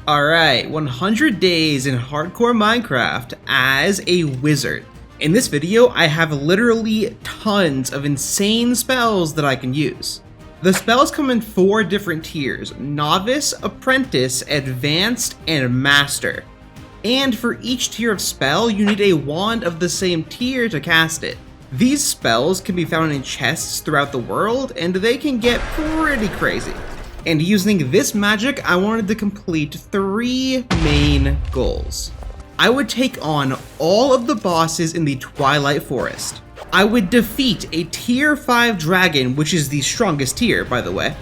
Alright, 100 days in hardcore Minecraft as a wizard. In this video, I have literally tons of insane spells that I can use. The spells come in 4 different tiers: Novice, Apprentice, Advanced, and Master. And for each tier of spell, you need a wand of the same tier to cast it. These spells can be found in chests throughout the world, and they can get pretty crazy. And using this magic, I wanted to complete 3 main goals. I would take on all of the bosses in the Twilight Forest. I would defeat a tier 5 dragon, which is the strongest tier, by the way.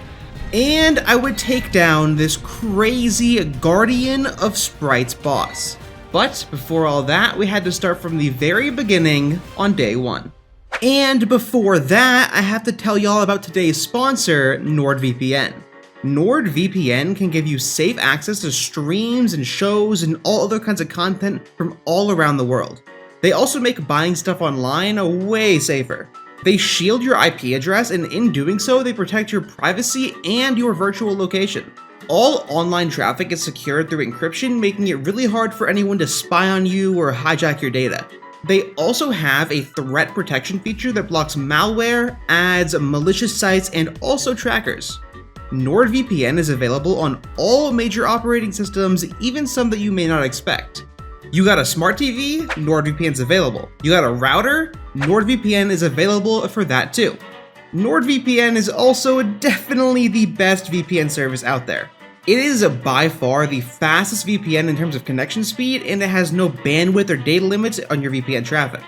And I would take down this crazy Guardian of Sprites boss. But before all that, we had to start from the very beginning on day 1. And before that, I have to tell y'all about today's sponsor, NordVPN. NordVPN can give you safe access to streams and shows and all other kinds of content from all around the world. They also make buying stuff online way safer. They shield your IP address, and in doing so, they protect your privacy and your virtual location. All online traffic is secured through encryption, making it really hard for anyone to spy on you or hijack your data. They also have a threat protection feature that blocks malware, ads, malicious sites, and also trackers. NordVPN is available on all major operating systems, even some that you may not expect. You got a smart TV? NordVPN's available. You got a router? NordVPN is available for that too. NordVPN is also definitely the best VPN service out there. It is by far the fastest VPN in terms of connection speed, and it has no bandwidth or data limits on your VPN traffic.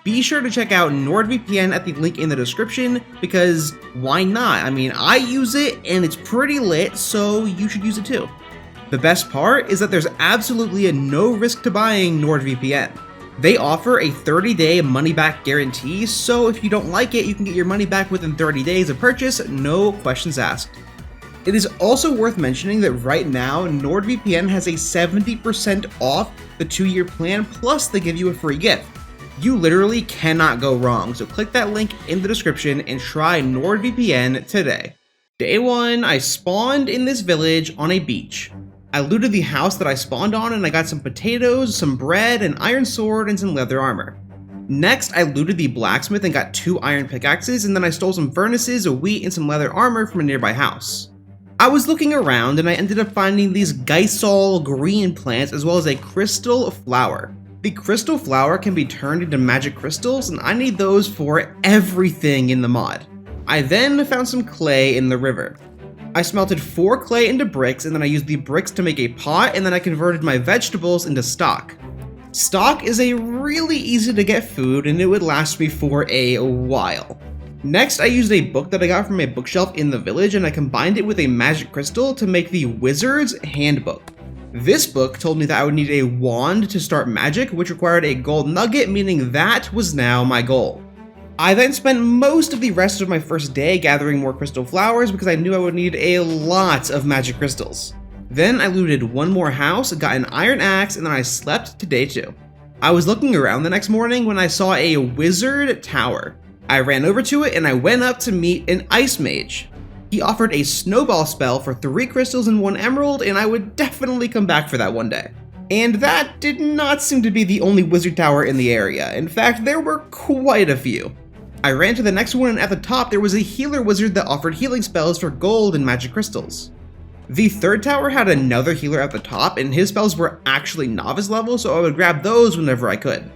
Be sure to check out NordVPN at the link in the description, because why not? I mean, I use it and it's pretty lit, so you should use it too. The best part is that there's absolutely no risk to buying NordVPN. They offer a 30-day money-back guarantee, so if you don't like it, you can get your money back within 30 days of purchase, no questions asked. It is also worth mentioning that right now, NordVPN has a 70% off the 2-year plan, plus they give you a free gift. You literally cannot go wrong, so click that link in the description and try NordVPN today. Day 1, I spawned in this village on a beach. I looted the house that I spawned on, and I got some potatoes, some bread, an iron sword, and some leather armor. Next, I looted the blacksmith and got 2 iron pickaxes, and then I stole some furnaces, a wheat, and some leather armor from a nearby house. I was looking around, and I ended up finding these Gysol green plants as well as a crystal flower. The crystal flower can be turned into magic crystals, and I need those for everything in the mod. I then found some clay in the river. I smelted 4 clay into bricks, and then I used the bricks to make a pot, and then I converted my vegetables into stock. Stock is a really easy to get food, and it would last me for a while. Next, I used a book that I got from a bookshelf in the village, and I combined it with a magic crystal to make the Wizards Handbook. This book told me that I would need a wand to start magic, which required a gold nugget, meaning that was now my goal. I then spent most of the rest of my first day gathering more crystal flowers because I knew I would need a lot of magic crystals. Then I looted 1 more house, got an iron axe, and then I slept to day 2. I was looking around the next morning when I saw a wizard tower. I ran over to it and I went up to meet an ice mage. He offered a snowball spell for 3 crystals and 1 emerald, and I would definitely come back for that one day. And that did not seem to be the only wizard tower in the area. In fact, there were quite a few. I ran to the next one, and at the top there was a healer wizard that offered healing spells for gold and magic crystals. The 3rd tower had another healer at the top, and his spells were actually novice level, so I would grab those whenever I could.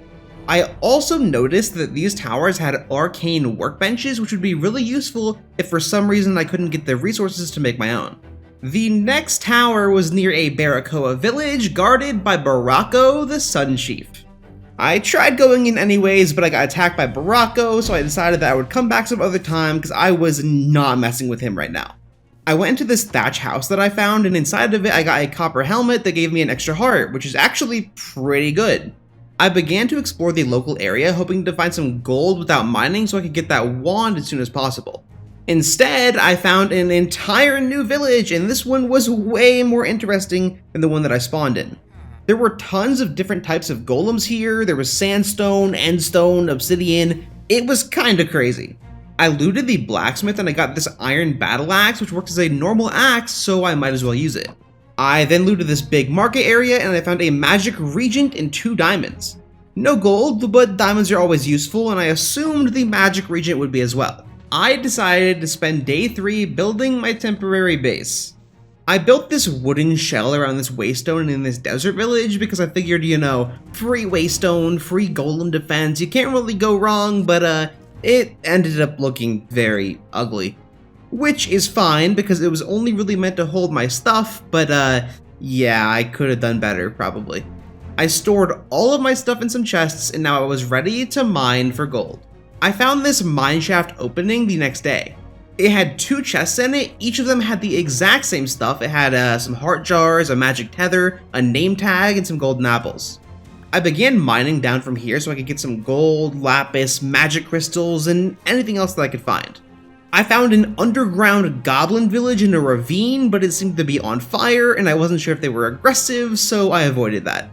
I also noticed that these towers had arcane workbenches, which would be really useful if for some reason I couldn't get the resources to make my own. The next tower was near a Barracoa village, guarded by Baracco, the Sun Chief. I tried going in anyways, but I got attacked by Baracco, so I decided that I would come back some other time because I was not messing with him right now. I went into this thatch house that I found, and inside of it I got a copper helmet that gave me an extra heart, which is actually pretty good. I began to explore the local area, hoping to find some gold without mining so I could get that wand as soon as possible. Instead, I found an entire new village, and this one was way more interesting than the one that I spawned in. There were tons of different types of golems here. There was sandstone, endstone, obsidian. It was kinda crazy. I looted the blacksmith and I got this iron battle axe, which works as a normal axe, so I might as well use it. I then looted this big market area and I found a magic regent and 2 diamonds. No gold, but diamonds are always useful, and I assumed the magic regent would be as well. I decided to spend day 3 building my temporary base. I built this wooden shell around this waystone in this desert village because I figured, free waystone, free golem defense, you can't really go wrong, but it ended up looking very ugly. Which is fine because it was only really meant to hold my stuff, but yeah, I could have done better probably. I stored all of my stuff in some chests and now I was ready to mine for gold. I found this mineshaft opening the next day. It had 2 chests in it, each of them had the exact same stuff. It had some heart jars, a magic tether, a name tag, and some golden apples. I began mining down from here so I could get some gold, lapis, magic crystals, and anything else that I could find. I found an underground goblin village in a ravine, but it seemed to be on fire and I wasn't sure if they were aggressive, so I avoided that.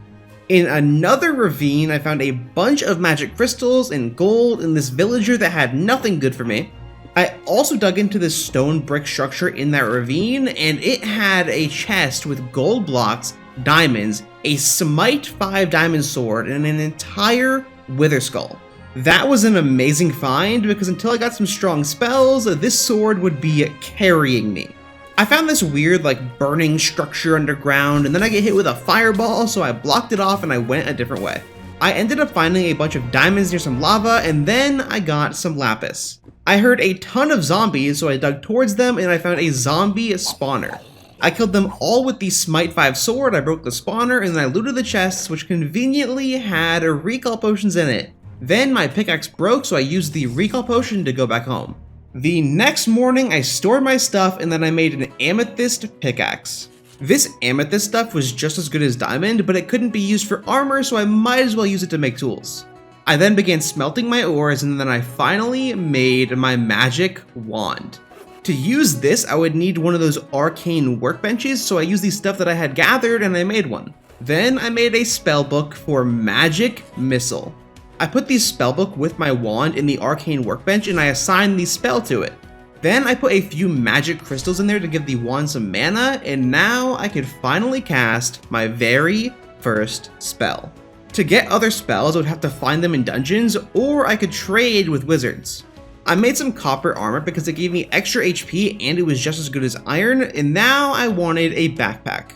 In another ravine, I found a bunch of magic crystals and gold in this villager that had nothing good for me. I also dug into this stone brick structure in that ravine, and it had a chest with gold blocks, diamonds, a Smite 5 diamond sword, and an entire wither skull. That was an amazing find because until I got some strong spells, this sword would be carrying me. I found this weird burning structure underground, and then I get hit with a fireball, so I blocked it off and I went a different way. I ended up finding a bunch of diamonds near some lava, and then I got some lapis. I heard a ton of zombies, so I dug towards them and I found a zombie spawner. I killed them all with the Smite 5 sword, I broke the spawner, and then I looted the chests, which conveniently had recall potions in it. Then my pickaxe broke, so I used the recall potion to go back home. The next morning, I stored my stuff and then I made an amethyst pickaxe. This amethyst stuff was just as good as diamond, but it couldn't be used for armor, so I might as well use it to make tools. I then began smelting my ores and then I finally made my magic wand. To use this, I would need one of those arcane workbenches, so I used the stuff that I had gathered and I made one. Then I made a spell book for magic missile. I put the spellbook with my wand in the arcane workbench and I assigned the spell to it. Then I put a few magic crystals in there to give the wand some mana, and now I could finally cast my very first spell. To get other spells, I would have to find them in dungeons, or I could trade with wizards. I made some copper armor because it gave me extra HP and it was just as good as iron, and now I wanted a backpack.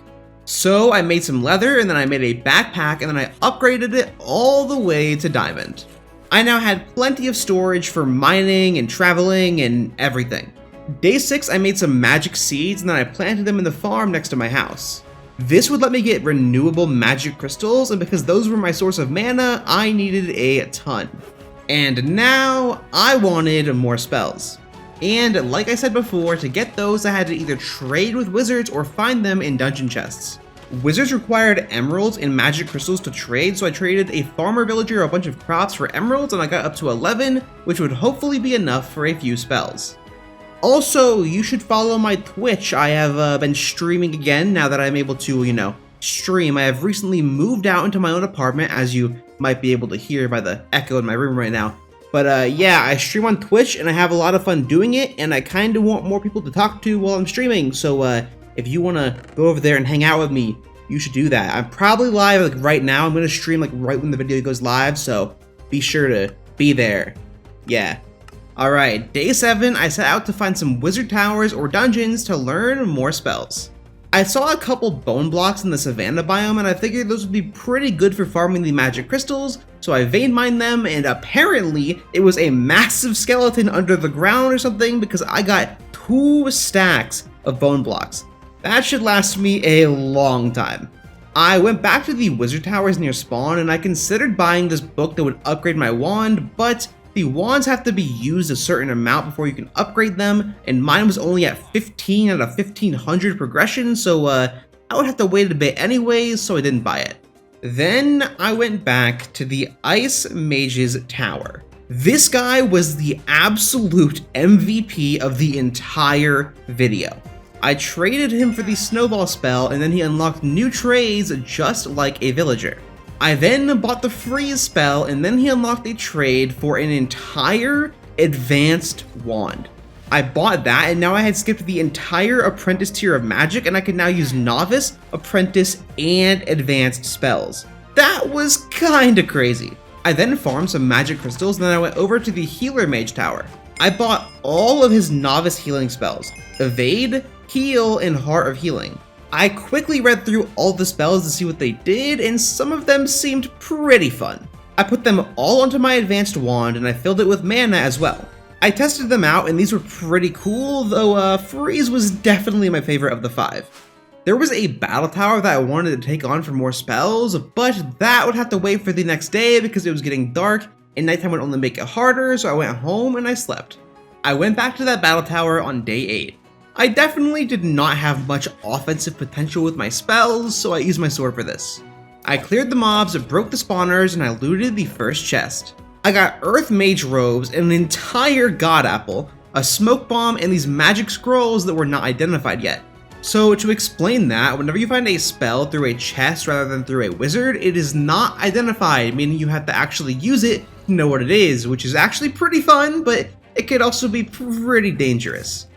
So I made some leather and then I made a backpack and then I upgraded it all the way to diamond. I now had plenty of storage for mining and traveling and everything. Day 6 I made some magic seeds and then I planted them in the farm next to my house. This would let me get renewable magic crystals, and because those were my source of mana, I needed a ton. And now I wanted more spells. And like I said before, to get those I had to either trade with wizards or find them in dungeon chests. Wizards required emeralds and magic crystals to trade, so I traded a farmer villager a bunch of crops for emeralds and I got up to 11, which would hopefully be enough for a few spells. Also, you should follow my Twitch. I have been streaming again now that I'm able to, stream. I have recently moved out into my own apartment, as you might be able to hear by the echo in my room right now. But yeah, I stream on Twitch and I have a lot of fun doing it, and I kind of want more people to talk to while I'm streaming, so if you want to go over there and hang out with me, you should do that. I'm probably live right now. I'm going to stream right when the video goes live, so be sure to be there. Yeah. Alright, day 7, I set out to find some wizard towers or dungeons to learn more spells. I saw a couple bone blocks in the savanna biome and I figured those would be pretty good for farming the magic crystals, so I vein mined them, and apparently it was a massive skeleton under the ground or something because I got 2 stacks of bone blocks. That should last me a long time. I went back to the wizard towers near spawn and I considered buying this book that would upgrade my wand, but the wands have to be used a certain amount before you can upgrade them, and mine was only at 15 out of 1500 progression, so I would have to wait a bit anyways, so I didn't buy it. Then I went back to the Ice Mage's Tower. This guy was the absolute MVP of the entire video. I traded him for the snowball spell and then he unlocked new trades just like a villager. I then bought the freeze spell and then he unlocked a trade for an entire advanced wand. I bought that, and now I had skipped the entire Apprentice tier of magic, and I could now use Novice, Apprentice, and Advanced spells. That was kinda crazy. I then farmed some magic crystals, and then I went over to the Healer Mage Tower. I bought all of his Novice healing spells: Evade, Heal, and Heart of Healing. I quickly read through all the spells to see what they did, and some of them seemed pretty fun. I put them all onto my advanced wand, and I filled it with mana as well. I tested them out, and these were pretty cool, though Freeze was definitely my favorite of the 5. There was a battle tower that I wanted to take on for more spells, but that would have to wait for the next day because it was getting dark, and nighttime would only make it harder, so I went home and I slept. I went back to that battle tower on day 8. I definitely did not have much offensive potential with my spells, so I used my sword for this. I cleared the mobs, broke the spawners, and I looted the first chest. I got Earth Mage robes, an entire God Apple, a smoke bomb, and these magic scrolls that were not identified yet. So to explain that, whenever you find a spell through a chest rather than through a wizard, it is not identified, meaning you have to actually use it to know what it is, which is actually pretty fun, but it could also be pretty dangerous.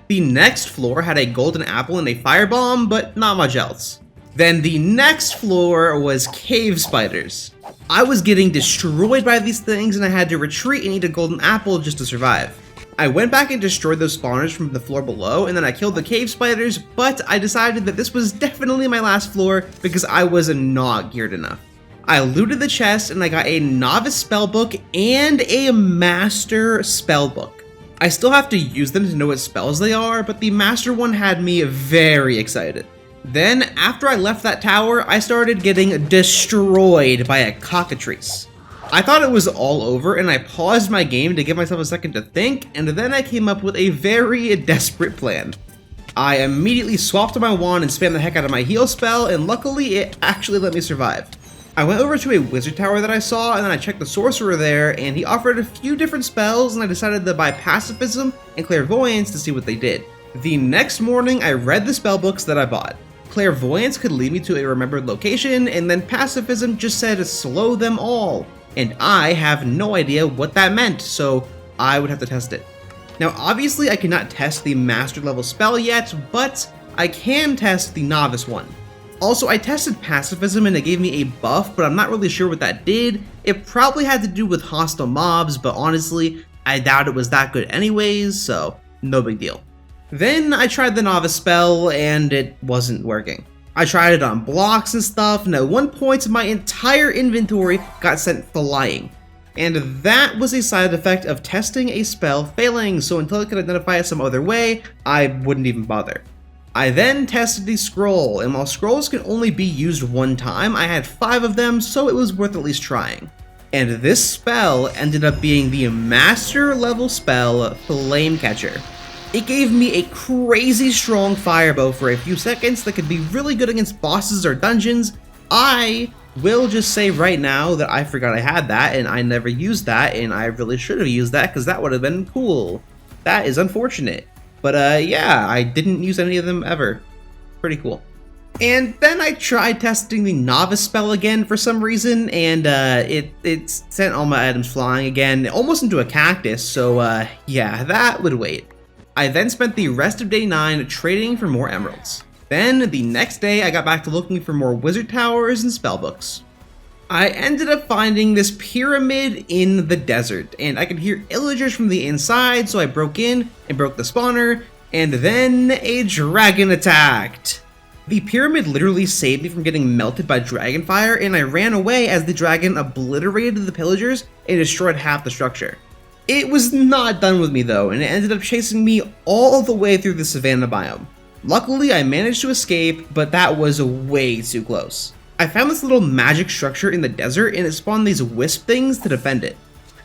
The next floor had a golden apple and a firebomb, but not much else. Then the next floor was cave spiders. I was getting destroyed by these things and I had to retreat and eat a golden apple just to survive. I went back and destroyed those spawners from the floor below, and then I killed the cave spiders, but I decided that this was definitely my last floor because I was not geared enough. I looted the chest and I got a Novice Spellbook and a Master Spellbook. I still have to use them to know what spells they are, but the Master one had me very excited. Then, after I left that tower, I started getting destroyed by a cockatrice. I thought it was all over, and I paused my game to give myself a second to think, and then I came up with a very desperate plan. I immediately swapped my wand and spammed the heck out of my heal spell, and luckily it actually let me survive. I went over to a wizard tower that I saw, and then I checked the sorcerer there, and he offered a few different spells, and I decided to buy Pacifism and Clairvoyance to see what they did. The next morning, I read the spellbooks that I bought. Clairvoyance could lead me to a remembered location, and then Pacifism just said to slow them all. And I have no idea what that meant, so I would have to test it. Now obviously I cannot test the master level spell yet, but I can test the novice one. Also, I tested Pacifism and it gave me a buff, but I'm not really sure what that did. It probably had to do with hostile mobs, but honestly, I doubt it was that good anyways, so no big deal. Then I tried the novice spell and it wasn't working. I tried it on blocks and stuff, and at one point my entire inventory got sent flying. And that was a side effect of testing a spell failing, so until I could identify it some other way, I wouldn't even bother. I then tested the scroll, and while scrolls can only be used one time, I had 5 of them, so it was worth at least trying. And this spell ended up being the master level spell, Flame Catcher. It gave me a crazy strong firebow for a few seconds that could be really good against bosses or dungeons. I will just say right now that I forgot I had that and I never used that, and I really should have used that because that would have been cool. That is unfortunate. But yeah, I didn't use any of them ever. Pretty cool. And then I tried testing the novice spell again for some reason, and it sent all my items flying again, almost into a cactus, so yeah, that would wait. I then spent the rest of day 9 trading for more emeralds. Then, the next day, I got back to looking for more wizard towers and spellbooks. I ended up finding this pyramid in the desert, and I could hear illagers from the inside, so I broke in and broke the spawner, and then a dragon attacked. The pyramid literally saved me from getting melted by dragonfire, and I ran away as the dragon obliterated the pillagers and destroyed half the structure. It was not done with me though, and it ended up chasing me all the way through the savanna biome. Luckily, I managed to escape, but that was way too close. I found this little magic structure in the desert, and it spawned these wisp things to defend it.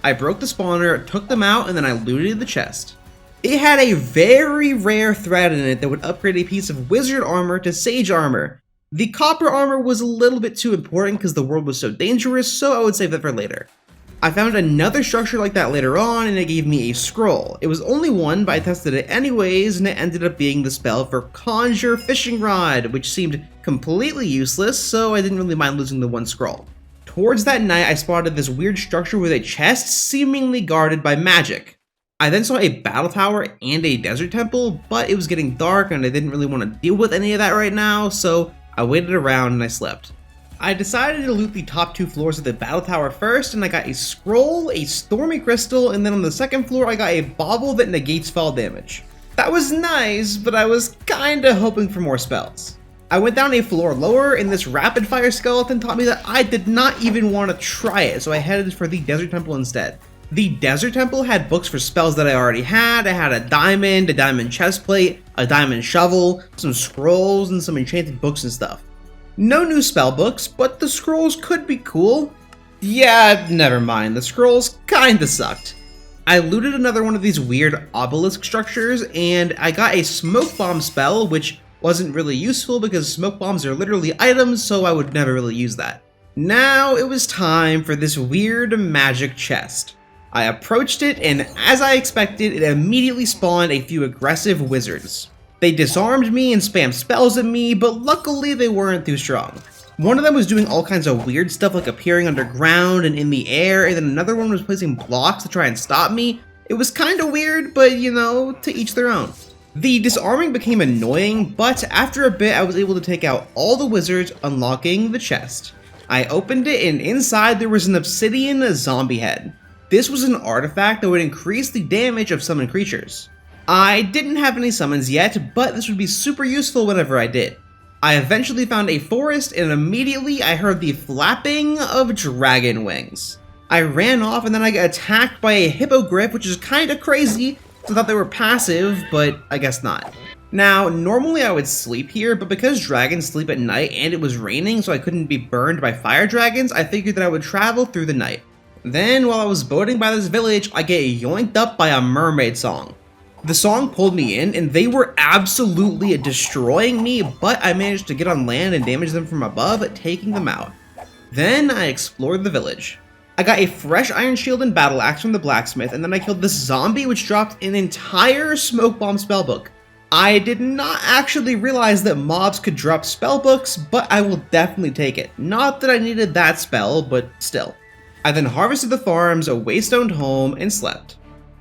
I broke the spawner, took them out, and then I looted the chest. It had a very rare thread in it that would upgrade a piece of wizard armor to sage armor. The copper armor was a little bit too important because the world was so dangerous, so I would save that for later. I found another structure like that later on, and it gave me a scroll. It was only one, but I tested it anyways, and it ended up being the spell for Conjure Fishing Rod, which seemed completely useless, so I didn't really mind losing the one scroll. Towards that night, I spotted this weird structure with a chest seemingly guarded by magic. I then saw a battle tower and a desert temple, but it was getting dark and I didn't really want to deal with any of that right now, so I waited around and I slept. I decided to loot the top 2 floors of the battle tower first, and I got a scroll, a stormy crystal, and then on the second floor I got a bauble that negates fall damage. That was nice, but I was kinda hoping for more spells. I went down a floor lower, and this rapid fire skeleton taught me that I did not even want to try it, so I headed for the desert temple instead. The desert temple had books for spells that I already had. I had a diamond chestplate, a diamond shovel, some scrolls, and some enchanted books and stuff. No new spell books, but the scrolls could be cool. Yeah, never mind, the scrolls kinda sucked. I looted another one of these weird obelisk structures, and I got a smoke bomb spell, which wasn't really useful because smoke bombs are literally items, so I would never really use that. Now it was time for this weird magic chest. I approached it, and as I expected, it immediately spawned a few aggressive wizards. They disarmed me and spammed spells at me, but luckily they weren't too strong. One of them was doing all kinds of weird stuff like appearing underground and in the air, and then another one was placing blocks to try and stop me. It was kinda weird, but you know, to each their own. The disarming became annoying, but after a bit I was able to take out all the wizards, unlocking the chest. I opened it, and inside there was an obsidian zombie head. This was an artifact that would increase the damage of summoned creatures. I didn't have any summons yet, but this would be super useful whenever I did. I eventually found a forest, and immediately I heard the flapping of dragon wings. I ran off, and then I got attacked by a hippogriff, which is kinda crazy, so I thought they were passive, but I guess not. Now, normally I would sleep here, but because dragons sleep at night and it was raining so I couldn't be burned by fire dragons, I figured that I would travel through the night. Then, while I was boating by this village, I get yoinked up by a mermaid song. The song pulled me in, and they were absolutely destroying me, but I managed to get on land and damage them from above, taking them out. Then I explored the village. I got a fresh iron shield and battle axe from the blacksmith, and then I killed this zombie which dropped an entire smoke bomb spellbook. I did not actually realize that mobs could drop spellbooks, but I will definitely take it. Not that I needed that spell, but still. I then harvested the farms, a waystoned home, and slept.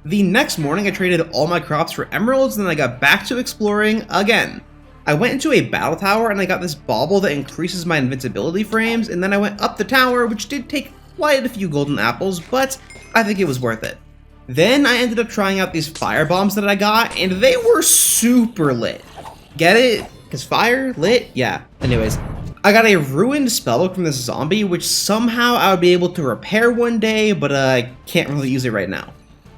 The next morning I traded all my crops for emeralds, and then I got back to exploring again. I went into a battle tower and I got this bauble that increases my invincibility frames, and then I went up the tower, which did take quite a few golden apples, but I think it was worth it. Then I ended up trying out these firebombs that I got, and they were super lit. Get it? Because fire? Lit? Yeah. Anyways, I got a ruined spellbook from this zombie, which somehow I would be able to repair one day, but I can't really use it right now.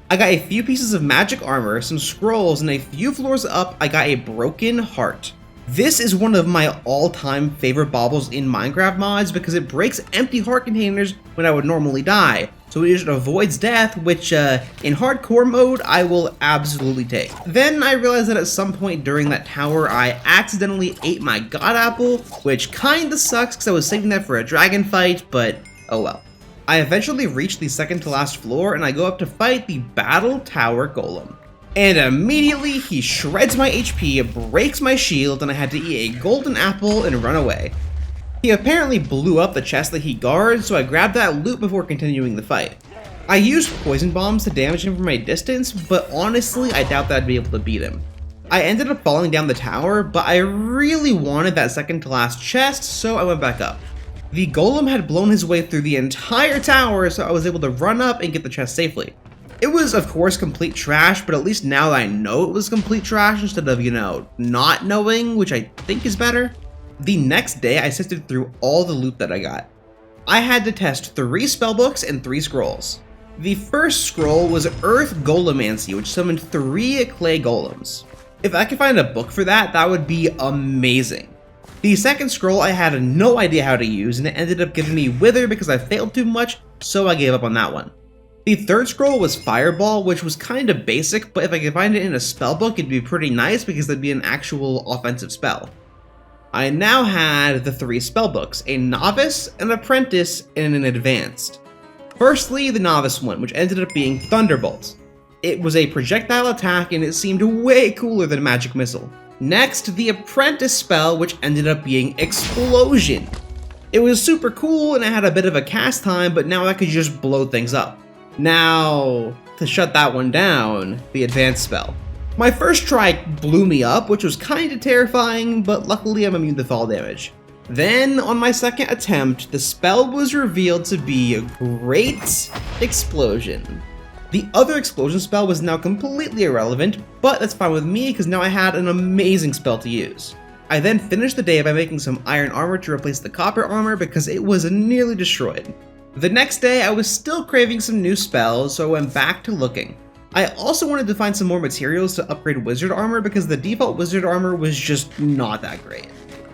I got a few pieces of magic armor, some scrolls, and a few floors up, I got a broken heart. This is one of my all-time favorite baubles in Minecraft mods because it breaks empty heart containers when I would normally die, so it just avoids death, which in hardcore mode I will absolutely take. Then I realized that at some point during that tower I accidentally ate my god apple, which kinda sucks because I was saving that for a dragon fight, but oh well. I eventually reached the second to last floor, and I go up to fight the battle tower golem. And immediately he shreds my HP, breaks my shield, and I had to eat a golden apple and run away. He apparently blew up the chest that he guards, so I grabbed that loot before continuing the fight. I used poison bombs to damage him from a distance, but honestly I doubt that I'd be able to beat him. I ended up falling down the tower, but I really wanted that second to last chest, so I went back up. The golem had blown his way through the entire tower, so I was able to run up and get the chest safely. It was, of course, complete trash, but at least now that I know it was complete trash instead of, you know, not knowing, which I think is better. The next day, I sifted through all the loot that I got. I had to test 3 spellbooks and 3 scrolls. The first scroll was Earth Golemancy, which summoned 3 clay golems. If I could find a book for that, that would be amazing. The second scroll I had no idea how to use, and it ended up giving me Wither because I failed too much, so I gave up on that one. The third scroll was Fireball, which was kinda basic, but if I could find it in a spellbook, it'd be pretty nice because that'd be an actual offensive spell. I now had the 3 spellbooks, a Novice, an Apprentice, and an Advanced. Firstly, the Novice one, which ended up being Thunderbolt. It was a projectile attack, and it seemed way cooler than a magic missile. Next, the Apprentice spell, which ended up being Explosion. It was super cool, and I had a bit of a cast time, but now I could just blow things up. Now, to shut that one down, the advanced spell. My first try blew me up, which was kinda terrifying, but luckily I'm immune to fall damage. Then, on my second attempt, the spell was revealed to be a Great Explosion. The other explosion spell was now completely irrelevant, but that's fine with me because now I had an amazing spell to use. I then finished the day by making some iron armor to replace the copper armor because it was nearly destroyed. The next day, I was still craving some new spells, so I went back to looking. I also wanted to find some more materials to upgrade wizard armor because the default wizard armor was just not that great.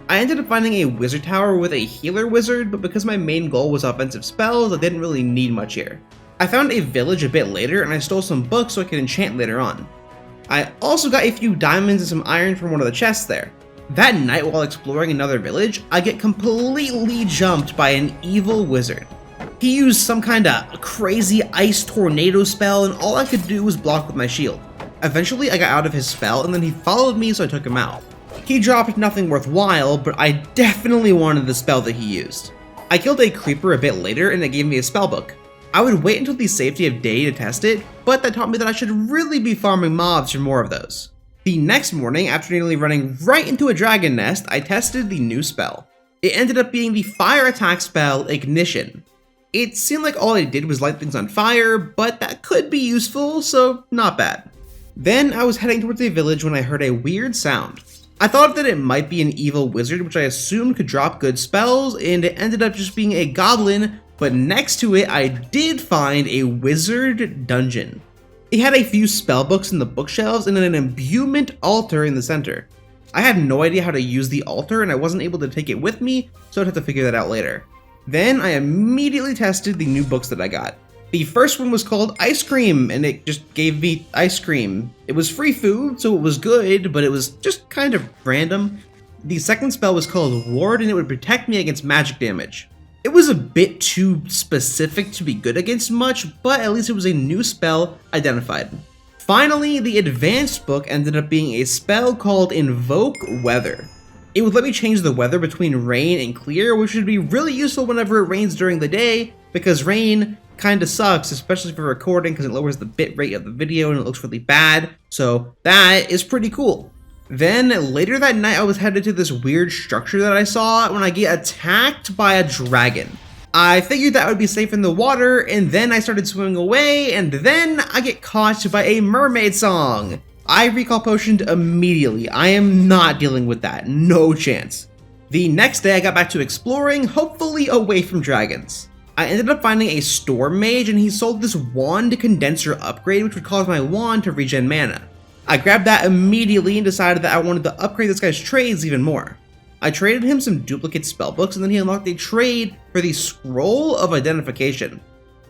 I ended up finding a wizard tower with a healer wizard, but because my main goal was offensive spells, I didn't really need much here. I found a village a bit later and I stole some books so I could enchant later on. I also got a few diamonds and some iron from one of the chests there. That night while exploring another village, I get completely jumped by an evil wizard. He used some kinda crazy ice tornado spell and all I could do was block with my shield. Eventually I got out of his spell and then he followed me so I took him out. He dropped nothing worthwhile, but I definitely wanted the spell that he used. I killed a creeper a bit later and it gave me a spellbook. I would wait until the safety of day to test it, but that taught me that I should really be farming mobs for more of those. The next morning, after nearly running right into a dragon nest, I tested the new spell. It ended up being the fire attack spell, Ignition. It seemed like all it did was light things on fire, but that could be useful, so not bad. Then I was heading towards a village when I heard a weird sound. I thought that it might be an evil wizard, which I assumed could drop good spells, and it ended up just being a goblin, but next to it I did find a wizard dungeon. It had a few spellbooks in the bookshelves and an Imbuement Altar in the center. I had no idea how to use the altar and I wasn't able to take it with me, so I'd have to figure that out later. Then I immediately tested the new books that I got. The first one was called Ice Cream, and it just gave me ice cream. It was free food, so it was good, but it was just kind of random. The second spell was called Ward, and it would protect me against magic damage. It was a bit too specific to be good against much, but at least it was a new spell identified. Finally, the advanced book ended up being a spell called Invoke Weather. It would let me change the weather between rain and clear, which would be really useful whenever it rains during the day, because rain kinda sucks, especially for recording because it lowers the bitrate of the video and it looks really bad, so that is pretty cool. Then later that night I was headed to this weird structure that I saw when I get attacked by a dragon. I figured that would be safe in the water, and then I started swimming away, and then I get caught by a mermaid song. I recall potioned immediately. I am not dealing with that, no chance. The next day I got back to exploring, hopefully away from dragons. I ended up finding a storm mage and he sold this wand condenser upgrade which would cause my wand to regen mana. I grabbed that immediately and decided that I wanted to upgrade this guy's trades even more. I traded him some duplicate spellbooks and then he unlocked a trade for the Scroll of Identification.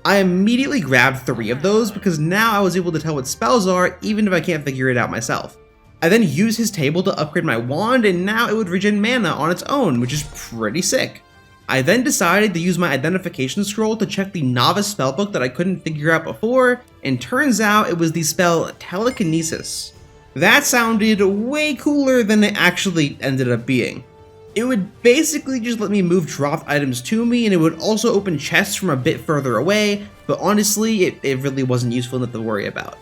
I immediately grabbed 3 of those because now I was able to tell what spells are even if I can't figure it out myself. I then used his table to upgrade my wand and now it would regen mana on its own, which is pretty sick. I then decided to use my identification scroll to check the Novice Spellbook that I couldn't figure out before, and turns out it was the spell Telekinesis. That sounded way cooler than it actually ended up being. It would basically just let me move dropped items to me, and it would also open chests from a bit further away, but honestly, it really wasn't useful enough to worry about.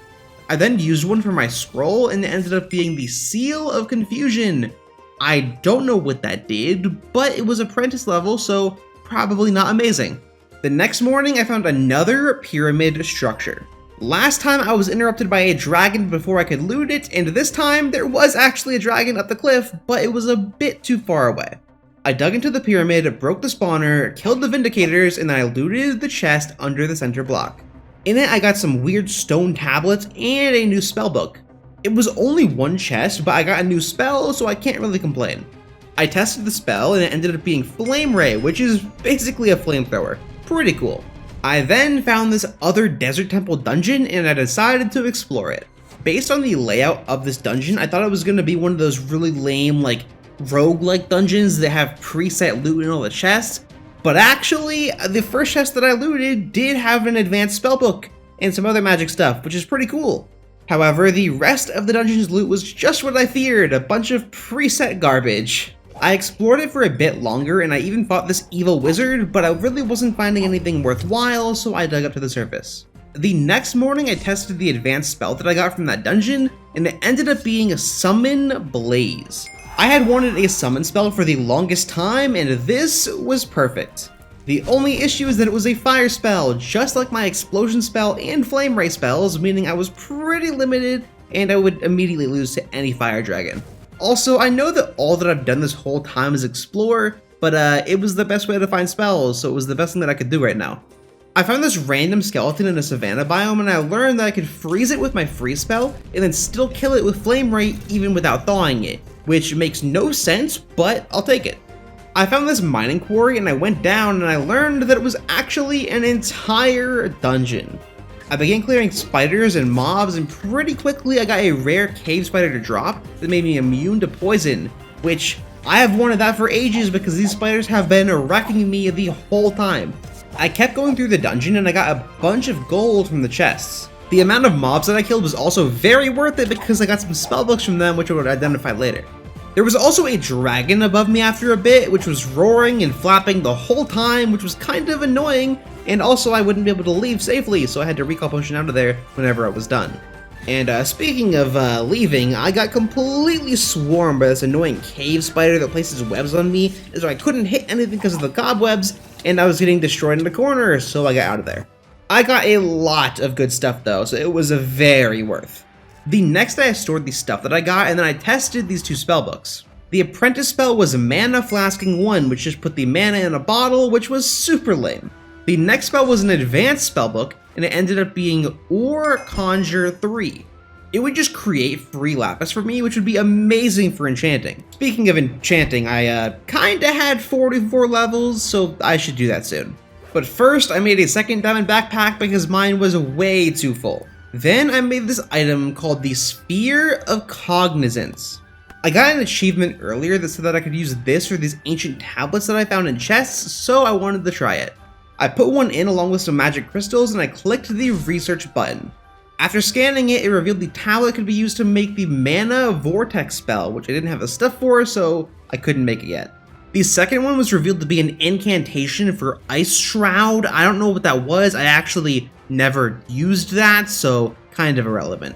I then used one for my scroll, and it ended up being the Seal of Confusion. I don't know what that did, but it was Apprentice level, so probably not amazing. The next morning, I found another pyramid structure. Last time I was interrupted by a dragon before I could loot it, and this time there was actually a dragon up the cliff, but it was a bit too far away. I dug into the pyramid, broke the spawner, killed the Vindicators, and then I looted the chest under the center block. In it, I got some weird stone tablets and a new spellbook. It was only one chest, but I got a new spell, so I can't really complain. I tested the spell, and it ended up being Flame Ray, which is basically a flamethrower. Pretty cool. I then found this other desert temple dungeon, and I decided to explore it. Based on the layout of this dungeon, I thought it was going to be one of those really lame, like, roguelike dungeons that have preset loot in all the chests, but actually, the first chest that I looted did have an advanced spellbook and some other magic stuff, which is pretty cool. However, the rest of the dungeon's loot was just what I feared, a bunch of preset garbage. I explored it for a bit longer and I even fought this evil wizard, but I really wasn't finding anything worthwhile, so I dug up to the surface. The next morning I tested the advanced spell that I got from that dungeon, and it ended up being a Summon Blaze. I had wanted a summon spell for the longest time, and this was perfect. The only issue is that it was a fire spell, just like my explosion spell and flame ray spells, meaning I was pretty limited and I would immediately lose to any fire dragon. Also, I know that all that I've done this whole time is explore, but it was the best way to find spells, so it was the best thing that I could do right now. I found this random skeleton in a savanna biome, and I learned that I could freeze it with my freeze spell and then still kill it with flame ray even without thawing it, which makes no sense, but I'll take it. I found this mining quarry and I went down and I learned that it was actually an entire dungeon. I began clearing spiders and mobs, and pretty quickly I got a rare cave spider to drop that made me immune to poison, which I have wanted that for ages because these spiders have been wrecking me the whole time. I kept going through the dungeon and I got a bunch of gold from the chests. The amount of mobs that I killed was also very worth it because I got some spellbooks from them, which I would identify later. There was also a dragon above me after a bit, which was roaring and flapping the whole time, which was kind of annoying, and also I wouldn't be able to leave safely, so I had to recall potion out of there whenever I was done. And speaking of leaving, I got completely swarmed by this annoying cave spider that places webs on me, so I couldn't hit anything because of the cobwebs, and I was getting destroyed in the corner, so I got out of there. I got a lot of good stuff though, so it was very worth. The next day I stored the stuff that I got, and then I tested these two spellbooks. The Apprentice spell was Mana Flasking 1, which just put the mana in a bottle, which was super lame. The next spell was an advanced spellbook, and it ended up being Ore Conjure 3. It would just create free lapis for me, which would be amazing for enchanting. Speaking of enchanting, I kinda had 44 levels, so I should do that soon. But first, I made a second diamond backpack because mine was way too full. Then I made this item called the Spear of Cognizance. I got an achievement earlier that said that I could use this for these ancient tablets that I found in chests, so I wanted to try it. I put one in along with some magic crystals and I clicked the research button. After scanning it, it revealed the tablet could be used to make the Mana Vortex spell, which I didn't have the stuff for, so I couldn't make it yet. The second one was revealed to be an incantation for Ice Shroud. I don't know what that was. I actually never used that, so kind of irrelevant.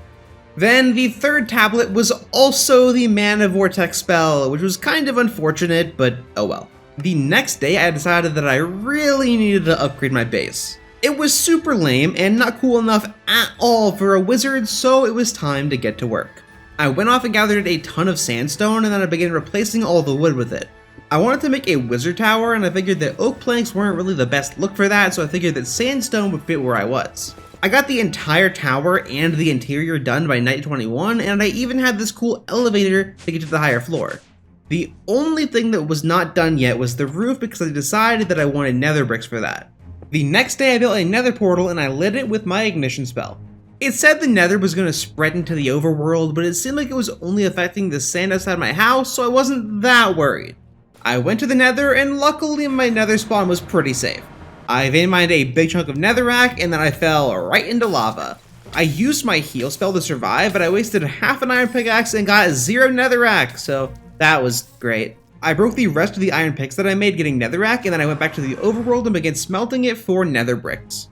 Then the third tablet was also the Mana Vortex spell, which was kind of unfortunate, but oh well. The next day I decided that I really needed to upgrade my base. It was super lame and not cool enough at all for a wizard, so it was time to get to work. I went off and gathered a ton of sandstone, and then I began replacing all the wood with it. I wanted to make a wizard tower, and I figured that oak planks weren't really the best look for that, so I figured that sandstone would fit where I was. I got the entire tower and the interior done by night 21, and I even had this cool elevator to get to the higher floor. The only thing that was not done yet was the roof because I decided that I wanted nether bricks for that. The next day I built a nether portal and I lit it with my ignition spell. It said the nether was going to spread into the overworld, but it seemed like it was only affecting the sand outside my house, so I wasn't that worried. I went to the nether, and luckily my nether spawn was pretty safe. I vein mined a big chunk of netherrack, and then I fell right into lava. I used my heal spell to survive, but I wasted half an iron pickaxe and got 0 netherrack, so that was great. I broke the rest of the iron picks that I made getting netherrack, and then I went back to the overworld and began smelting it for nether bricks.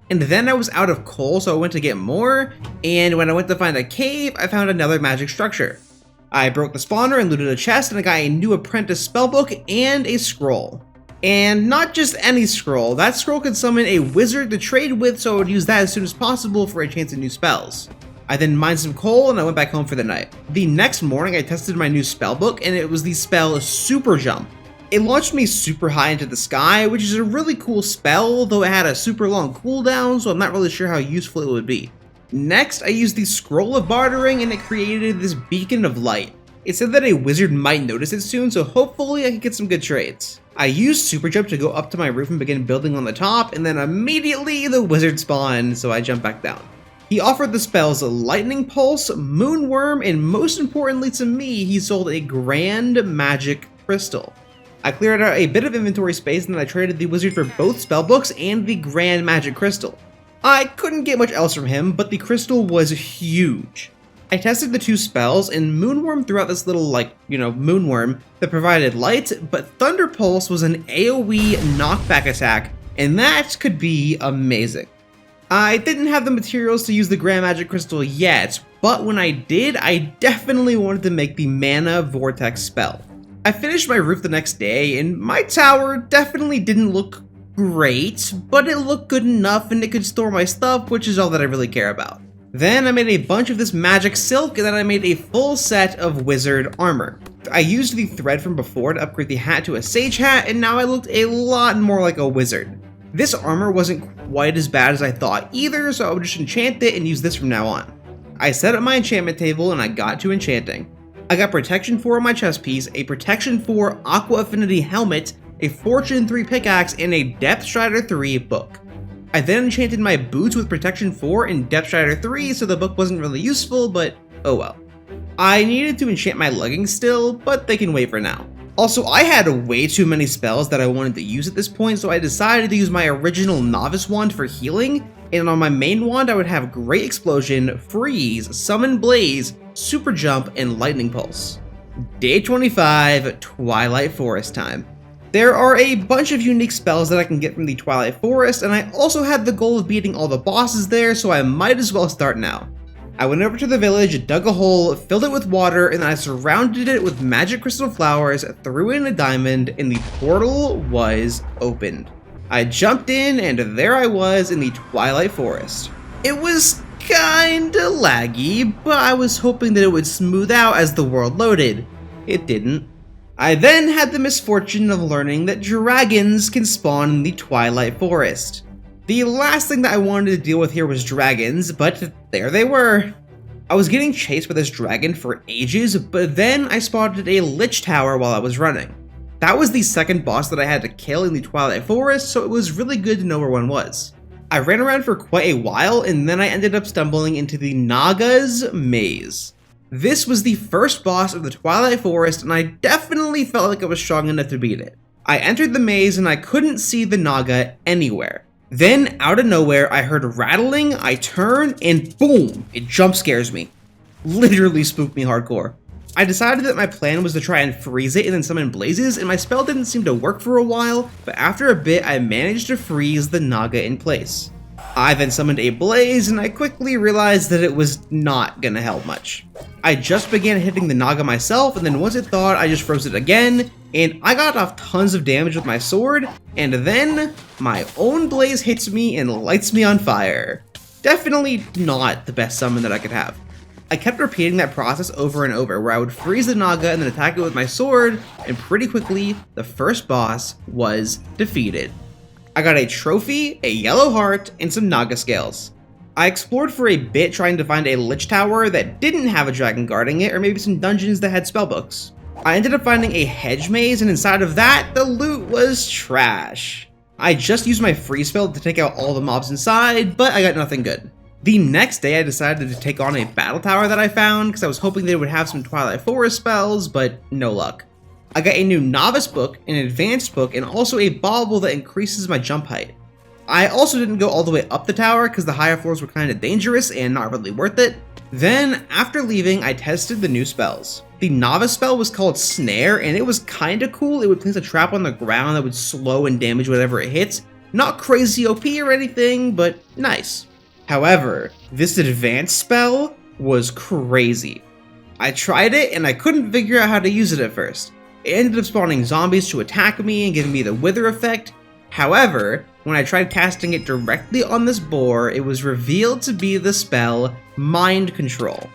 And then I was out of coal, so I went to get more, and when I went to find a cave, I found another magic structure. I broke the spawner and looted a chest, and I got a new Apprentice spellbook and a scroll. And not just any scroll, that scroll could summon a wizard to trade with, so I would use that as soon as possible for a chance at new spells. I then mined some coal and I went back home for the night. The next morning I tested my new spellbook, and it was the spell Super Jump. It launched me super high into the sky, which is a really cool spell, though it had a super long cooldown, so I'm not really sure how useful it would be. Next, I used the Scroll of Bartering and it created this beacon of light. It said that a wizard might notice it soon, so hopefully I can get some good trades. I used Super Jump to go up to my roof and begin building on the top, and then immediately the wizard spawned, so I jumped back down. He offered the spells Lightning Pulse, Moonworm, and most importantly to me, he sold a Grand Magic Crystal. I cleared out a bit of inventory space and then I traded the wizard for both spellbooks and the Grand Magic Crystal. I couldn't get much else from him, but the crystal was huge. I tested the two spells, and Moonworm threw out this little, moonworm that provided light, but Thunder Pulse was an AoE knockback attack, and that could be amazing. I didn't have the materials to use the Grand Magic Crystal yet, but when I did, I definitely wanted to make the Mana Vortex spell. I finished my roof the next day, and my tower definitely didn't look great, but it looked good enough and it could store my stuff, which is all that I really care about. Then I made a bunch of this magic silk, and then I made a full set of wizard armor. I used the thread from before to upgrade the hat to a sage hat, and now I looked a lot more like a wizard. This armor wasn't quite as bad as I thought either, so I would just enchant it and use this from now on. I set up my enchantment table and I got to enchanting. I got Protection 4 on my chest piece, a Protection 4 Aqua Affinity helmet, a Fortune 3 pickaxe, and a Depth Strider 3 book. I then enchanted my boots with Protection 4 and Depth Strider 3, so the book wasn't really useful, but oh well. I needed to enchant my leggings still, but they can wait for now. Also, I had way too many spells that I wanted to use at this point, so I decided to use my original Novice wand for healing, and on my main wand I would have Great Explosion, Freeze, Summon Blaze, Super Jump, and Lightning Pulse. Day 25, Twilight Forest time. There are a bunch of unique spells that I can get from the Twilight Forest, and I also had the goal of beating all the bosses there, so I might as well start now. I went over to the village, dug a hole, filled it with water, and then I surrounded it with magic crystal flowers, threw in a diamond, and the portal was opened. I jumped in, and there I was in the Twilight Forest. It was kinda laggy, but I was hoping that it would smooth out as the world loaded. It didn't. I then had the misfortune of learning that dragons can spawn in the Twilight Forest. The last thing that I wanted to deal with here was dragons, but there they were. I was getting chased by this dragon for ages, but then I spotted a lich tower while I was running. That was the second boss that I had to kill in the Twilight Forest, so it was really good to know where one was. I ran around for quite a while, and then I ended up stumbling into the Naga's Maze. This was the first boss of the Twilight Forest, and I definitely felt like I was strong enough to beat it. I entered the maze and I couldn't see the Naga anywhere. Then, out of nowhere, I heard rattling, I turn, and boom! It jump scares me. Literally spooked me hardcore. I decided that my plan was to try and freeze it and then summon blazes, and my spell didn't seem to work for a while, but after a bit I managed to freeze the Naga in place. I then summoned a blaze, and I quickly realized that it was not gonna help much. I just began hitting the Naga myself, and then once it thawed, I just froze it again, and I got off tons of damage with my sword, and then my own blaze hits me and lights me on fire. Definitely not the best summon that I could have. I kept repeating that process over and over, where I would freeze the Naga and then attack it with my sword, and pretty quickly, the first boss was defeated. I got a trophy, a yellow heart, and some Naga scales. I explored for a bit trying to find a lich tower that didn't have a dragon guarding it, or maybe some dungeons that had spellbooks. I ended up finding a hedge maze, and inside of that, the loot was trash. I just used my freeze spell to take out all the mobs inside, but I got nothing good. The next day I decided to take on a battle tower that I found, because I was hoping they would have some Twilight Forest spells, but no luck. I got a new novice book, an advanced book, and also a bauble that increases my jump height. I also didn't go all the way up the tower because the higher floors were kind of dangerous and not really worth it. Then, after leaving, I tested the new spells. The novice spell was called Snare, and it was kinda cool. It would place a trap on the ground that would slow and damage whatever it hits. Not crazy OP or anything, but nice. However, this advanced spell was crazy. I tried it and I couldn't figure out how to use it at first. It ended up spawning zombies to attack me and giving me the wither effect. However, when I tried casting it directly on this boar, it was revealed to be the spell Mind Control.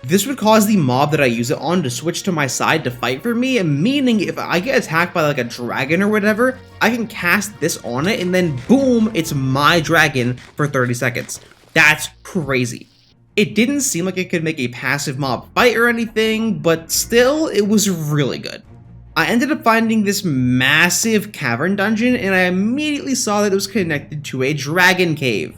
This would cause the mob that I use it on to switch to my side to fight for me, meaning if I get attacked by like a dragon or whatever, I can cast this on it and then boom, it's my dragon for 30 seconds. That's crazy. It didn't seem like it could make a passive mob fight or anything, but still, it was really good. I ended up finding this massive cavern dungeon, and I immediately saw that it was connected to a dragon cave.